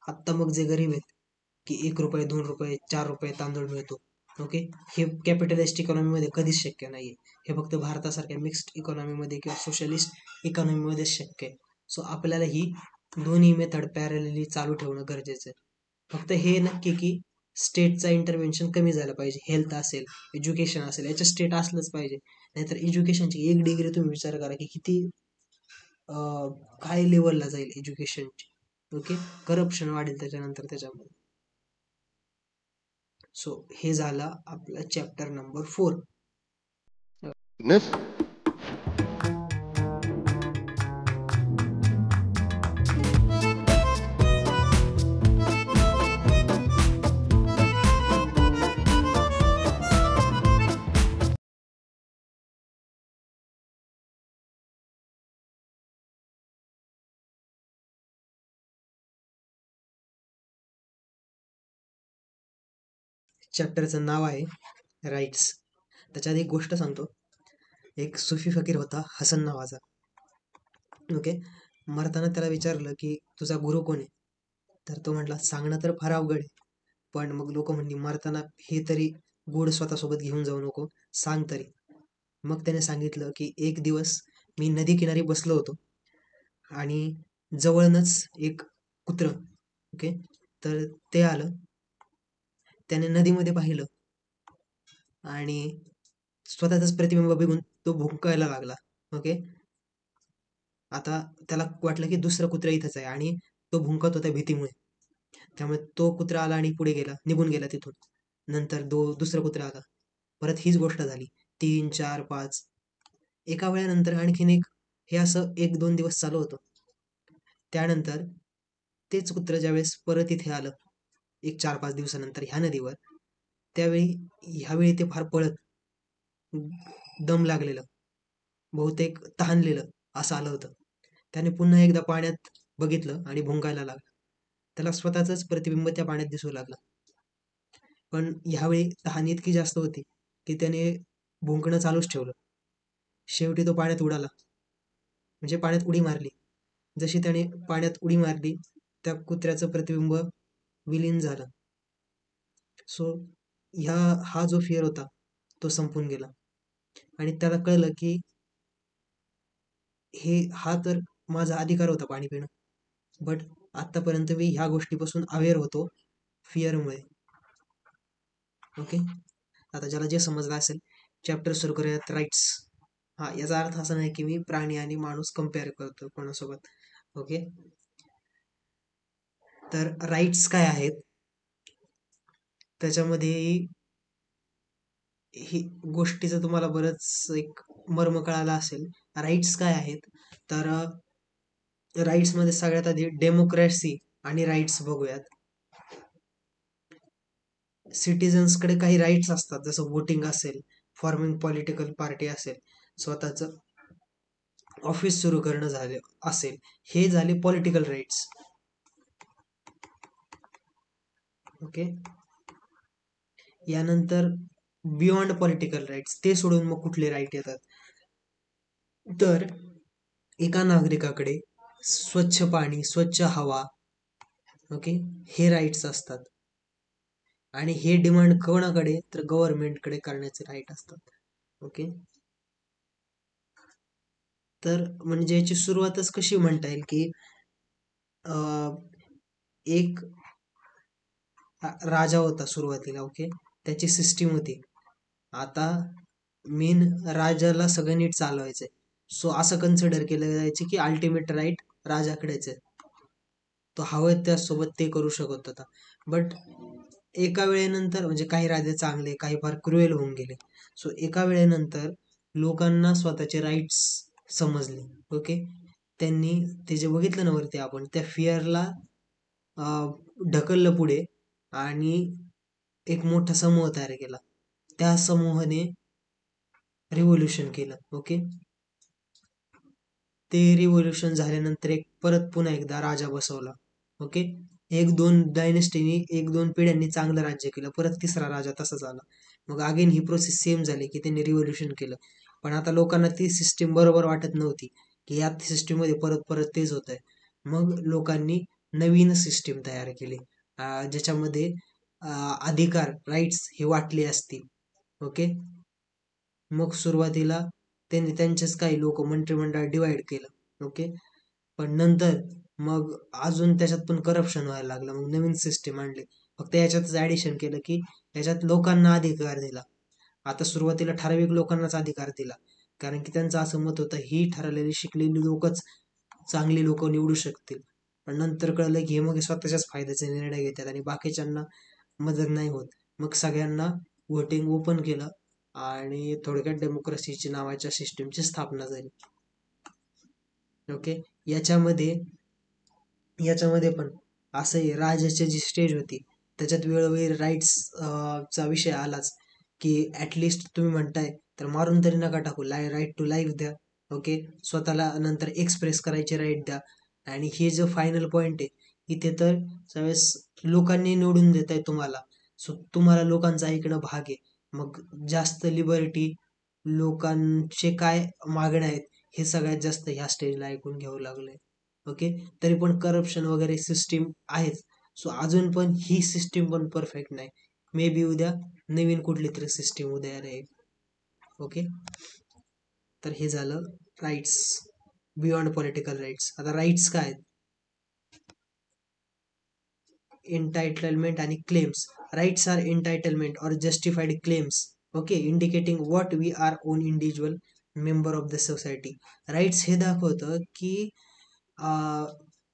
आत्ता मग जे गरीब आहेत की 1 रुपये 2 रुपये 4 रुपये तांदूळ मिळतो. ओके, हे कॅपिटलिस्ट इकॉनॉमीमध्ये कधीच शक्य नाहीये. हे फक्त भारतासारख्या मिक्स्ड इकॉनॉमीमध्ये किंवा सोशलिस्ट इकॉनॉमीमध्येच शक्य आहे. सो आपल्याला ही दोन्ही मेथड पॅरलली चालू ठेवणं गरजेचं आहे. फक्त हे नक्की की स्टेटचा इंटरव्हेन्शन कमी झालं पाहिजे. हेल्थ असेल, एज्युकेशन असेल, याचं स्टेट असलंच पाहिजे. नाहीतर एज्युकेशनची 1 डिग्री तुम्ही विचार करा की किती काय लेवलला जाईल एज्युकेशनची. ओके, करप्शन वाढेल त्याच्यानंतर त्याच्यामध्ये. सो हे झालं आपला चॅप्टर नंबर 4. चॅप्टरचं नाव आहे राईट्स. त्याच्यात एक गोष्ट सांगतो. एक सुफी फकीर होता हसन नावाचा. ओके, मरताना त्याला विचारलं की तुझा गुरु कोण आहे, तर तो म्हटला सांगणं तर फार अवघड आहे, पण मग लोक म्हणली मरताना हे तरी गुड स्वतःसोबत घेऊन जाऊ नको, सांग तरी. मग त्याने सांगितलं की एक दिवस मी नदी किनारी बसलो होतो आणि जवळनच एक कुत्रं, ओके, तर ते आलं. त्याने नदीमध्ये पाहिलं आणि स्वतःच प्रतिबिंब बघून तो भुंकायला लागला. ओके, आता त्याला वाटलं की दुसरं कुत्रं इथंच आहे आणि तो भुंकत होता भीतीमुळे. त्यामुळे तो कुत्रा आला आणि पुढे गेला, निघून गेला तिथून. नंतर दुसरं कुत्रं आलं, परत हीच गोष्ट झाली. 3 4 5 एका वेळानंतर आणखीन एक. हे असं 1-2 दिवस चालू होतं. त्यानंतर तेच कुत्रं ज्यावेळेस परत इथे आलं 1 4-5 दिवसानंतर ह्या नदीवर, ह्यावेळी ते फार पळत, दम लागलेलं, बहुतेक तहानलेलं असं आलं होतं. त्याने पुन्हा एकदा पाण्यात बघितलं आणि भुंकायला लागला. त्याला स्वतःच प्रतिबिंब त्या पाण्यात दिसू लागलं. पण ह्यावेळी तहान इतकी जास्त होती की त्याने भुंकणं चालूच ठेवलं. शेवटी तो पाण्यात उडाला, म्हणजे पाण्यात उडी मारली. जशी त्याने पाण्यात उडी मारली त्या कुत्र्याचं प्रतिबिंब विलीन झालं. सो हा जो फिअर होता तो संपून गेला आणि त्याला कळलं की हा तर माझा अधिकार होता पाणी पिणं, बट आतापर्यंत मी ह्या गोष्टीपासून अवेअर होतो फिअरमुळे. ओके, आता ज्याला जे समजलं असेल चॅप्टर सुरू करूयात. राईट्स. याचा अर्थ असा नाही की मी प्राणी आणि माणूस कम्पेअर करतो कोणासोबत. ओके, तर राईट्स काय आहेत त्याच्यामध्ये ही गोष्टीचं तुम्हाला बरंच एक मर्म कळालं असेल. राईट्स काय आहेत तर राईट्स मध्ये सगळ्यात आधी डेमोक्रेसी आणि राईट्स बघूयात. सिटिझन्सकडे काही राईट्स असतात, जसं वोटिंग असेल, फॉर्मिंग पॉलिटिकल पार्टी असेल, स्वतःच ऑफिस सुरू करणं असेल, हे झाले पॉलिटिकल राईट्स. ओके, यानंतर बियॉन्ड पॉलिटिकल राईट्स, ते सोडून मग कुठले राईट येतात तर एका नागरिकाकडे स्वच्छ पाणी, स्वच्छ हवा, ओके, हे राईट्स असतात. आणि हे डिमांड कोणाकडे तर गव्हर्नमेंटकडे करण्याचे राईट असतात. ओके, तर म्हणजे याची सुरुवातच कशी म्हणता येईल की एक राजा होता सुरुवातीला. ओके, त्याची सिस्टीम होती. आता मेन राजाला सगळं नीट चालवायचंय, सो असं कन्सिडर केलं जायचं की अल्टिमेट राईट राजाकडेच आहे, तो हवं त्यासोबत ते करू शकत होता. बट एका वेळेनंतर म्हणजे काही राजे चांगले, काही फार क्रुएल होऊन गेले. सो एका वेळेनंतर लोकांना स्वतःचे राईट्स समजले. ओके, त्यांनी ते जे बघितलं ना वरती आपण, त्या फिअरला ढकललं पुढे आणि एक मोठा समूह तयार केला. त्या समूहाने रिव्होल्युशन केलं. ओके, ते रिव्होल्युशन झाल्यानंतर परत पुन्हा एकदा राजा बसवला. ओके, एक दोन डायनेस्टीनी, एक दोन पिढ्यांनी चांगलं राज्य केलं, परत तिसरा राजा तसाच आला. मग अगेन ही प्रोसेस सेम झाली की त्यांनी रिव्होल्युशन केलं. पण आता लोकांना ती सिस्टीम बरोबर वाटत नव्हती की या सिस्टीम मध्ये परत परत तेच होत आहे. मग लोकांनी नवीन सिस्टीम तयार केली, ज्याच्यामध्ये अधिकार राईट्स हे वाटले असतील. ओके, मग सुरुवातीला त्यांनी त्यांचेच काही लोक मंत्रिमंडळ डिवाइड केलं. ओके, पण नंतर मग अजून त्याच्यात पण करप्शन व्हायला लागलं. मग नवीन सिस्टीम आणली, फक्त याच्यातच ऍडिशन केलं की याच्यात लोकांना अधिकार दिला. आता सुरुवातीला ठराविक लोकांनाच अधिकार दिला, कारण की त्यांचं असं मत होतं ही ठरलेली शिकलेली लोकच चांगली लोक निवडू शकतील. पण नंतर कळलं की हे मग स्वतःच्याच फायद्याचे निर्णय घेतात आणि बाकीच्यांना मदत नाही होत. मग सगळ्यांना व्होटिंग ओपन केलं आणि थोडक्यात डेमोक्रेसीची नावाच्या सिस्टीमची स्थापना झाली. ओके, याच्यामध्ये पण असं आहे, राजाची जी स्टेज होती त्याच्यात वेळोवेळी राईट्स चा विषय आलाच की ऍटलिस्ट तुम्ही म्हणताय तर मारून तरी नका टाकू, राईट टू लाईफ द्या. ओके, स्वतःला नंतर एक्सप्रेस करायची राईट द्या. आणि हे जो फायनल पॉइंट आहे इथे तर ज्यावेळेस लोकांनी निवडून देत आहे तुम्हाला, सो तुम्हाला लोकांचं ऐकणं भाग आहे. मग जास्त लिबर्टी, लोकांचे काय मागण्या आहेत हे सगळ्यात जास्त ह्या स्टेजला ऐकून घ्यावं लागलंय. ओके, तरी पण करप्शन वगैरे सिस्टीम आहेच. सो अजून पण ही सिस्टीम पण परफेक्ट नाही. मे बी उद्या नवीन कुठली तरी सिस्टीम उद्या राहील. ओके, तर हे झालं राईट्स बियॉन्ड पॉलिटिकल राईट्स. आता राईट्स काय आहेत? एंटायटलमेंट आणि claims. Rights are entitlement or justified claims, okay, indicating what we are own individual member of the society. Rights हे दाखवतं की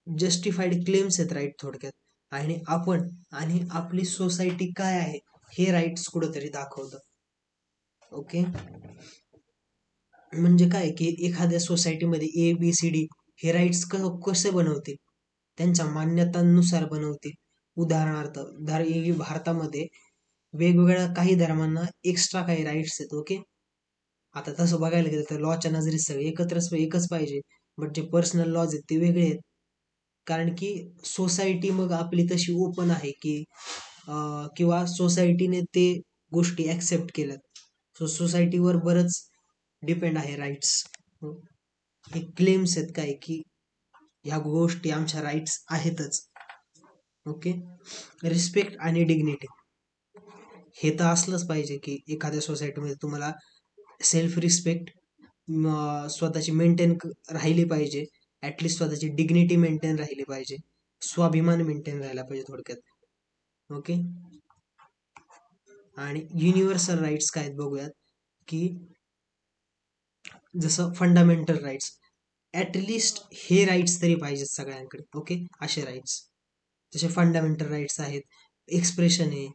जस्टिफाईड क्लेम्स आहेत राईट थोडक्यात, आणि आपण आणि आपली सोसायटी काय आहे हे राईट्स कुठंतरी दाखवतं. ओके, म्हणजे काय की एखाद्या सोसायटीमध्ये ABCD हे राईट्स कसे बनवतील, त्यांच्या मान्यतांनुसार बनवतील. उदाहरणार्थ भारतामध्ये वेगवेगळ्या काही धर्मांना एक्स्ट्रा काही राईट्स आहेत. ओके, आता तसं बघायला गेलं तर लॉच्या नजरेत सगळे एकच पाहिजे, बट जे पर्सनल लॉज आहेत ते वेगळे आहेत. कारण की सोसायटी मग आपली तशी ओपन आहे की किंवा सोसायटीने ते गोष्टी ऍक्सेप्ट केल्यात. सो सोसायटीवर बरंच डिपेंड आहे राईट्स. हे क्लेम्स आहेत काय की ह्या गोष्टी आमच्या राईट्स आहेतच. ओके, रिस्पेक्ट आणि डिग्निटी हे तर असलंच पाहिजे की एखाद्या सोसायटीमध्ये तुम्हाला सेल्फ रिस्पेक्ट स्वतःची मेंटेन राहिली पाहिजे, ऍटलिस्ट स्वतःची डिग्निटी मेंटेन राहिली पाहिजे, स्वाभिमान मेंटेन राहिला पाहिजे थोडक्यात. ओके, आणि युनिव्हर्सल राईट्स काय आहेत बघूयात की जसं फंडामेंटल राईट्स, ऍटलिस्ट हे राईट्स तरी पाहिजेत सगळ्यांकडे. ओके, असे राईट्स जसे फंडामेंटल राईट्स आहेत, एक्सप्रेशन आहे,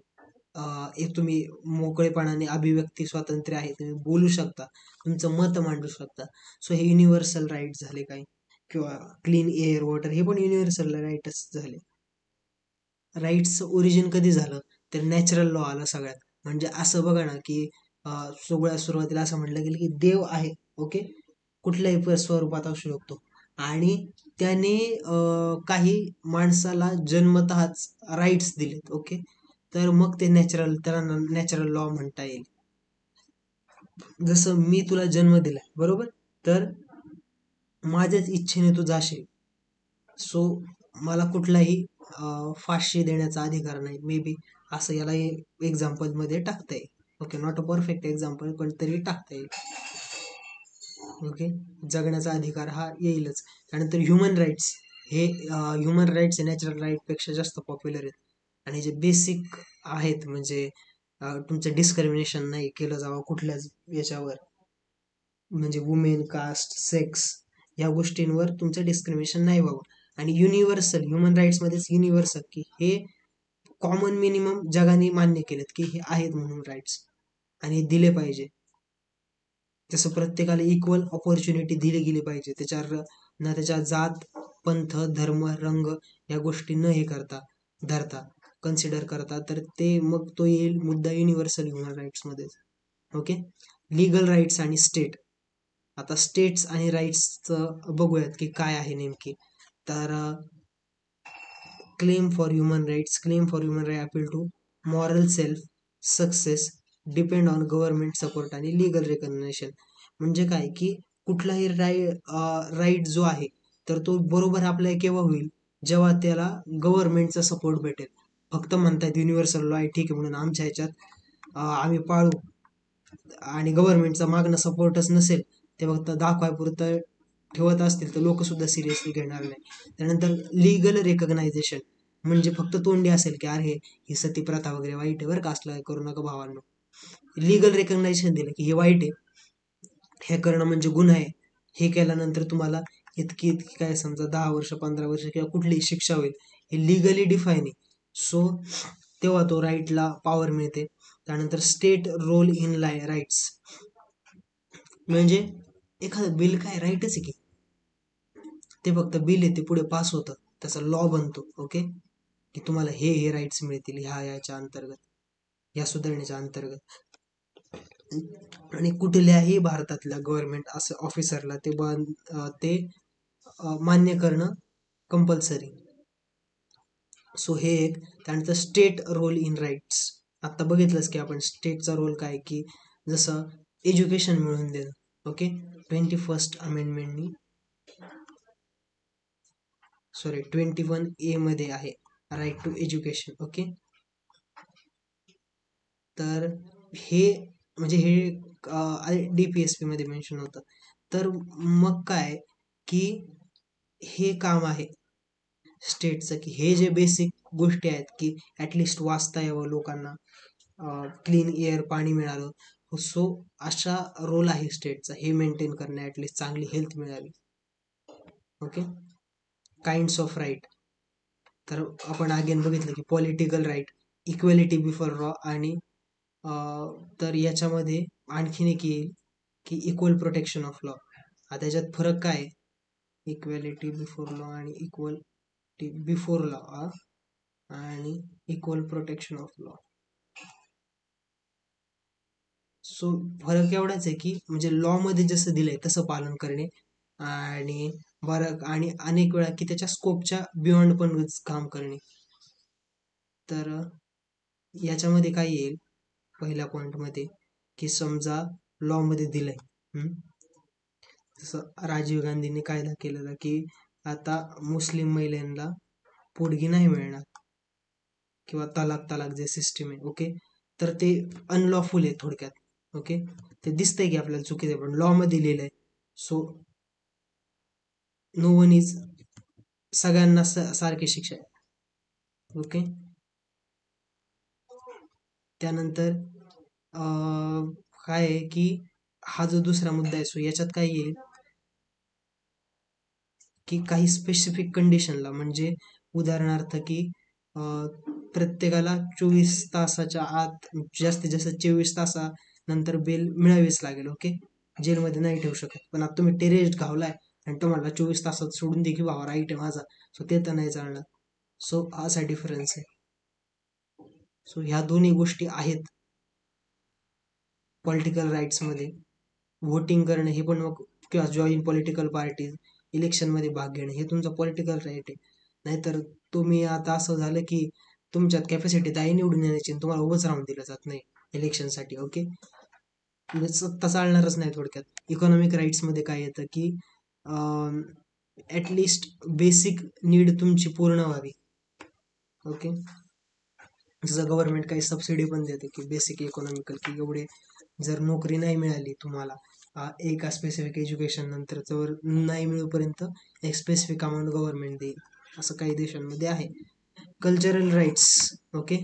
एक तुम्ही मोकळेपणाने अभिव्यक्ती स्वातंत्र्य आहे, तुम्ही बोलू शकता, तुमचं मत मांडू शकता. सो हे युनिव्हर्सल राईट्स झाले काय, किंवा क्लीन एअर, वॉटर हे पण युनिव्हर्सल राईट्स झाले. राईट्सचं ओरिजिन कधी झालं तर नॅचरल लॉ आला सगळ्यात. म्हणजे असं बघा ना की सगळ्या सुरुवातीला असं म्हटलं गेलं की देव आहे. ओके, कुठल्याही स्वरूपात असू शकतो आणि त्याने काही माणसाला जन्मतःच राईट्स दिलेत. ओके, तर मग ते त्याला नॅचरल लॉ म्हणता येईल. जसं मी तुला जन्म दिलाय बरोबर, तर माझ्याच इच्छेने तू जाशील, सो मला कुठलाही फाशी देण्याचा अधिकार नाही. मे बी असं याला एक्झाम्पल मध्ये टाकता येईल. Okay, not a perfect example पण तरी टाकता येईल. ओके, जगण्याचा अधिकार हा येईलच. त्यानंतर ह्युमन राईट्स, हे ह्युमन राईट्स नॅचरल राईट पेक्षा जास्त पॉप्युलर आहेत आणि जे बेसिक आहेत, म्हणजे तुमचं डिस्क्रिमिनेशन नाही केलं जावं कुठल्याच याच्यावर, म्हणजे वुमेन, कास्ट, सेक्स या गोष्टींवर तुमचं डिस्क्रिमिनेशन नाही व्हावं. आणि युनिव्हर्सल ह्युमन राईट्समध्येच युनिव्हर्सल की हे कॉमन मिनिमम जगाने मान्य केलेत की हे आहेत म्हणून राईट्स आणि हे दिले पाहिजे. जसं प्रत्येकाला इक्वल ऑपॉर्च्युनिटी दिली गेली पाहिजे, त्याच्यावर ना त्याच्या जात, पंथ, धर्म, रंग या गोष्टी न हे करता धरता कन्सिडर करता, तर ते मग तो येईल मुद्दा युनिव्हर्सल ह्युमन राईट्समध्ये. ओके. लिगल राईट्स आणि स्टेट. आता स्टेट्स आणि राईट्सचं बघूयात की काय आहे नेमकी. तर claim for human rights appeal to moral self success depend on government support आणि लिगल रेकग्नेशन. म्हणजे काय की कुठलाही राईट जो आहे तर तो बरोबर आपल्याला केव्हा होईल, जेव्हा त्याला गव्हर्नमेंटचा सपोर्ट भेटेल. फक्त म्हणतात युनिव्हर्सल लॉ आहे ठीक आहे म्हणून आमच्या ह्याच्यात आम्ही पाळू आणि गव्हर्नमेंटचा मागणं सपोर्टच नसेल, ते फक्त दाखवायपुरतं ठेवत असतील तर लोक सुद्धा सिरियसली घेणार नाही. त्यानंतर लिगल रेकग्नायझेशन म्हणजे फक्त तोंडी असेल की अरे ही सती प्रथा वगैरे वाईट आहे बरं का, असलं करू नका भावांनो. लिगल रेकग्नायझेशन दिलं की हे वाईट आहे, हे करणं म्हणजे गुन्हा आहे, हे केल्यानंतर तुम्हाला इतकी इतकी काय समजा 10 वर्ष 15 वर्ष किंवा कुठलीही शिक्षा होईल, हे लिगली डिफाईन आहे. सो तेव्हा तो राईटला पॉवर मिळते. त्यानंतर स्टेट रोल इन राईट्स म्हणजे एखादं बिल काय राईटच आहे की ते फक्त बिल आहे, ते पुढे पास होतं, त्याचा लॉ बनतो. ओके. की तुम्हाला हे राईट्स मिळतील याच्या अंतर्गत, या सुधारणेच्या अंतर्गत. आणि कुठल्याही भारतातल्या गव्हर्नमेंट असं ऑफिसरला ते मान्य करणं कंपल्सरी. सो हे एक. त्यानंतर स्टेट रोल इन राईट्स. आता बघितलंच की आपण स्टेटचा रोल काय की जसं एज्युकेशन मिळवून देणं. ओके. 21 अमेंडमेंटनी 21A मध्ये आहे राईट टू एज्युकेशन. ओके. तर हे म्हणजे हे DPSP मध्ये मेन्शन होतं. तर मग काय की हे काम आहे स्टेटचं की हे जे बेसिक गोष्टी आहेत की ॲटलिस्ट वाचता यावं लोकांना, क्लीन एअर पाणी मिळालं. सो अशा रोल आहे स्टेटचा हे मेंटेन करणं, ॲटलिस्ट चांगली हेल्थ मिळावी. ओके. Kinds of right. तर आपण अगेन बघितलं की political right, equality before law आणि तर याच्यामध्ये आणखीन एक येईल की इक्वल प्रोटेक्शन ऑफ लॉ. आता याच्यात फरक काय आहे, इक्वेलिटी बिफोर लॉ आणि इक्वलिटी बिफोर लॉ आणि equal protection of law. So फरक एवढाच आहे की म्हणजे लॉ मध्ये जसं दिलंय तसं पालन करणे आणि बरं आणि अनेक वेळा की त्याच्या स्कोपच्या बियॉन्ड पण काम करणे. तर याच्यामध्ये काय येईल पहिल्या पॉइंटमध्ये की समजा लॉ मध्ये दिलंय, जसं राजीव गांधींनी कायदा केलेला की आता मुस्लिम महिलांना पोटगी नाही मिळणार किंवा तलाक जे सिस्टीम आहे. ओके. तर ते अनलॉफुल आहे थोडक्यात. ओके. ते दिसतंय की आपल्याला चुकीचं आहे पण लॉ मध्ये लिहिलंय. सो नो वन इज, सगळ्यांना सारखी शिक्षा आहे. ओके. त्यानंतर काय आहे की हा जो दुसरा मुद्दा आहे सो याच्यात काय येईल की काही स्पेसिफिक कंडिशनला म्हणजे उदाहरणार्थ की प्रत्येकाला 24 तासाच्या आत जास्तीत जास्त 24 तासानंतर बेल मिळावीच लागेल. ओके. जेलमध्ये नाही ठेवू शकत. पण आता तुम्ही टेररिस्ट घावलाय आणि तुम्हाला 24 तासात सोडून दे की बाबा राईट आहे माझा, सो ते तर नाही चालणार. सो असा डिफरन्स आहे. सो ह्या दोन्ही गोष्टी आहेत पॉलिटिकल राईट्समध्ये. व्होटिंग करणं हे पण किंवा जॉईन पॉलिटिकल पार्टीज, इलेक्शनमध्ये भाग घेणं हे तुमचा पॉलिटिकल राईट आहे. नाहीतर तुम्ही आता असं झालं की तुमच्यात कॅपॅसिटी आहे निवडून येण्याची आणि तुम्हाला उभंच राहून दिलं जात नाही इलेक्शनसाठी. ओके. सत्ता चालणारच नाही थोडक्यात. इकॉनॉमिक राईट्समध्ये काय येतं की ॲटलिस्ट बेसिक नीड तुमची पूर्ण व्हावी. ओके. जसं गव्हर्नमेंट काही सबसिडी पण देते की बेसिक इकॉनॉमिकल की एवढे जर नोकरी नाही मिळाली तुम्हाला एका स्पेसिफिक एज्युकेशन नंतर जर नाही मिळूपर्यंत एक स्पेसिफिक अमाऊंट गव्हर्नमेंट देईल, असं काही देशांमध्ये आहे. Cultural rights. ओके.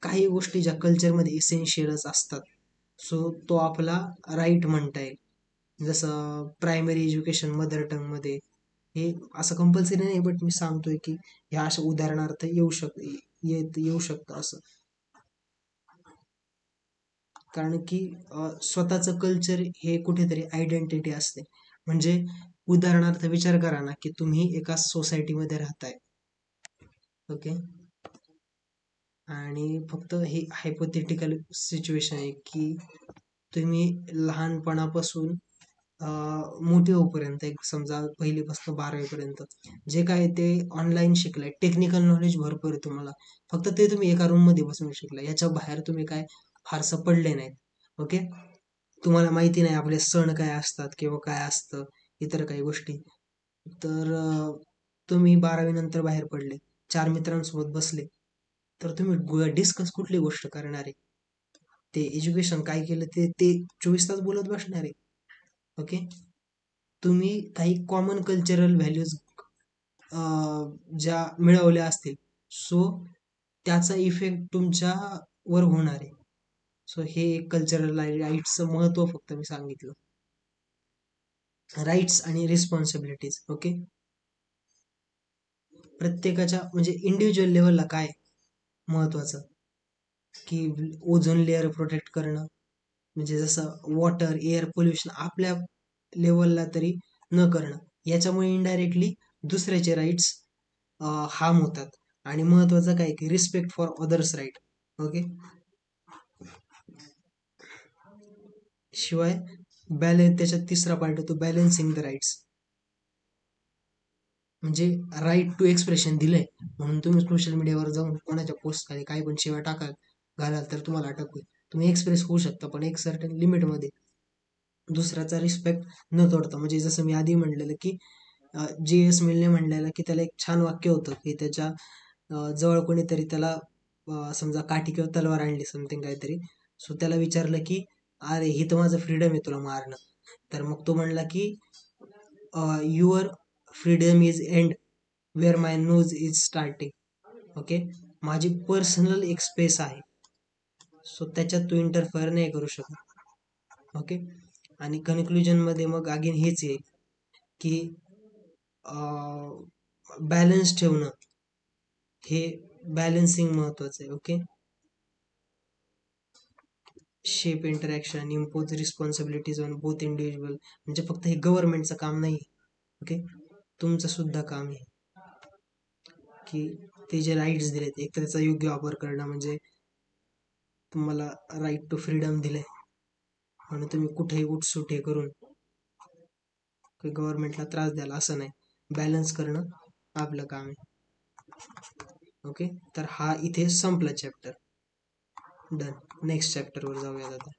काही गोष्टी ज्या कल्चरमध्ये इसेन्शियलच असतात सो तो आपला राईट म्हणता येईल. जसं प्रायमरी एज्युकेशन मदर टंग मध्ये, हे असं कंपल्सरी नाही, बट मी सांगतोय की ह्या अशा उदाहरणार्थ येऊ शकतं असं. कारण की स्वतःचं कल्चर हे कुठेतरी आयडेंटिटी असते. म्हणजे उदाहरणार्थ विचार करा ना की तुम्ही एका सोसायटीमध्ये राहताय, ओके, आणि फक्त हे हायपोथेटिकल सिच्युएशन आहे की तुम्ही लहानपणापासून मोठे होईपर्यंत, एक समजा पहिलीपासून 12वी पर्यंत जे काय ते ऑनलाईन शिकलाय, टेक्निकल नॉलेज भरपूर आहे तुम्हाला, फक्त ते तुम्ही एका रूम मध्ये बसून शिकलाय, याच्या बाहेर तुम्ही काय फारसं पडले नाहीत. ओके, तुम्हाला माहिती नाही आपले सण काय असतात किंवा काय असतं, इतर काही गोष्टी. तर तुम्ही 12वी नंतर बाहेर पडले, 4 मित्रांसोबत बसले, तर तुम्ही डिस्कस कुठली गोष्ट करणार आहे? ते एज्युकेशन काय केलं ते ते 24 तास बोलत बसणार आहे. ओके, तुम्ही काही कॉमन कल्चरल व्हॅल्यूज ज्या मिळवल्या असतील, सो त्याचा इफेक्ट तुमच्यावर होणार आहे. सो हे कल्चरल राईट्सचं महत्व फक्त मी सांगितलं. राईट्स आणि रिस्पॉन्सिबिलिटीज. ओके, प्रत्येकाच्या म्हणजे इंडिव्हिज्युअल लेवलला काय महत्वाचं की ओझोन लेअर प्रोटेक्ट करणं, म्हणजे जसं वॉटर एअर पोल्युशन आपल्या लेवलला तरी न करणं, याच्यामुळे इनडायरेक्टली दुसऱ्याचे राईट्स हार्म होतात. आणि महत्वाचं काय की respect for others right. Okay, शिवाय त्याच्यात तिसरा पार्ट होतो बॅलन्सिंग द राईट्स. म्हणजे राईट टू एक्सप्रेशन दिलंय म्हणून तुम्ही सोशल मीडियावर जाऊन कोणाच्या पोस्ट खाली काही पण शिवाय घालाल तर तुम्हाला अटक होईल. तुम्ही एक्सप्रेस होऊ शकता, पण एक सर्टन लिमिटमध्ये, दुसऱ्याचा रिस्पेक्ट न तोडता. म्हणजे जसं मी आधी म्हणलेलं की J.S. मिलने म्हणलेलं की त्याला एक छान वाक्य होतं की त्याच्या जवळ कोणीतरी त्याला समजा काठी किंवा तलवार आणली, समथिंग काहीतरी, सो त्याला विचारलं की अरे ही तर माझं फ्रीडम आहे तुला मारणं. तर मग तो म्हणला की your freedom is end where my nose is starting. Okay, माझी पर्सनल एक स्पेस आहे, सो त्याच्यात तू इंटरफेअर नाही करू शकत. ओके, आणि कन्क्लुजन मध्ये मग अगेन हेच येईल की बॅलन्स ठेवणं, हे बॅलन्सिंग महत्वाचं आहे. Okay, shape interaction, impose responsibilities on both individual. म्हणजे फक्त हे गव्हर्नमेंटचं काम नाही. ओके, तुमचं सुद्धा काम आहे की ते जे राईट्स दिलेत, एक तर त्याचा योग्य वापर करणं. म्हणजे तुम्हाला राईट टू फ्रीडम दिलंय म्हणून तुम्ही कुठेही उठसूट हे करून गव्हर्नमेंटला त्रास द्याल असं नाही, बॅलन्स करणं आपलं काम आहे. ओके, तर हा इथे संपला चॅप्टर. डन. नेक्स्ट चॅप्टरवर जाऊया आता.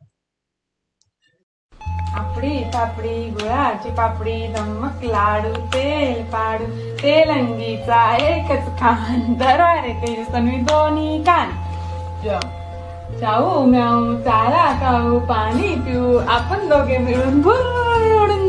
आपडी पापडी गुळाची पापडी, नमक लाडू तेल पाडू, तेलंगीचा एकच खान, दरवारे तेल सनवी दोन्ही कान. चाऊ म्याऊ चारा खाऊ पाणी पिऊ, आपण दोघे मिळून भुरळी उडून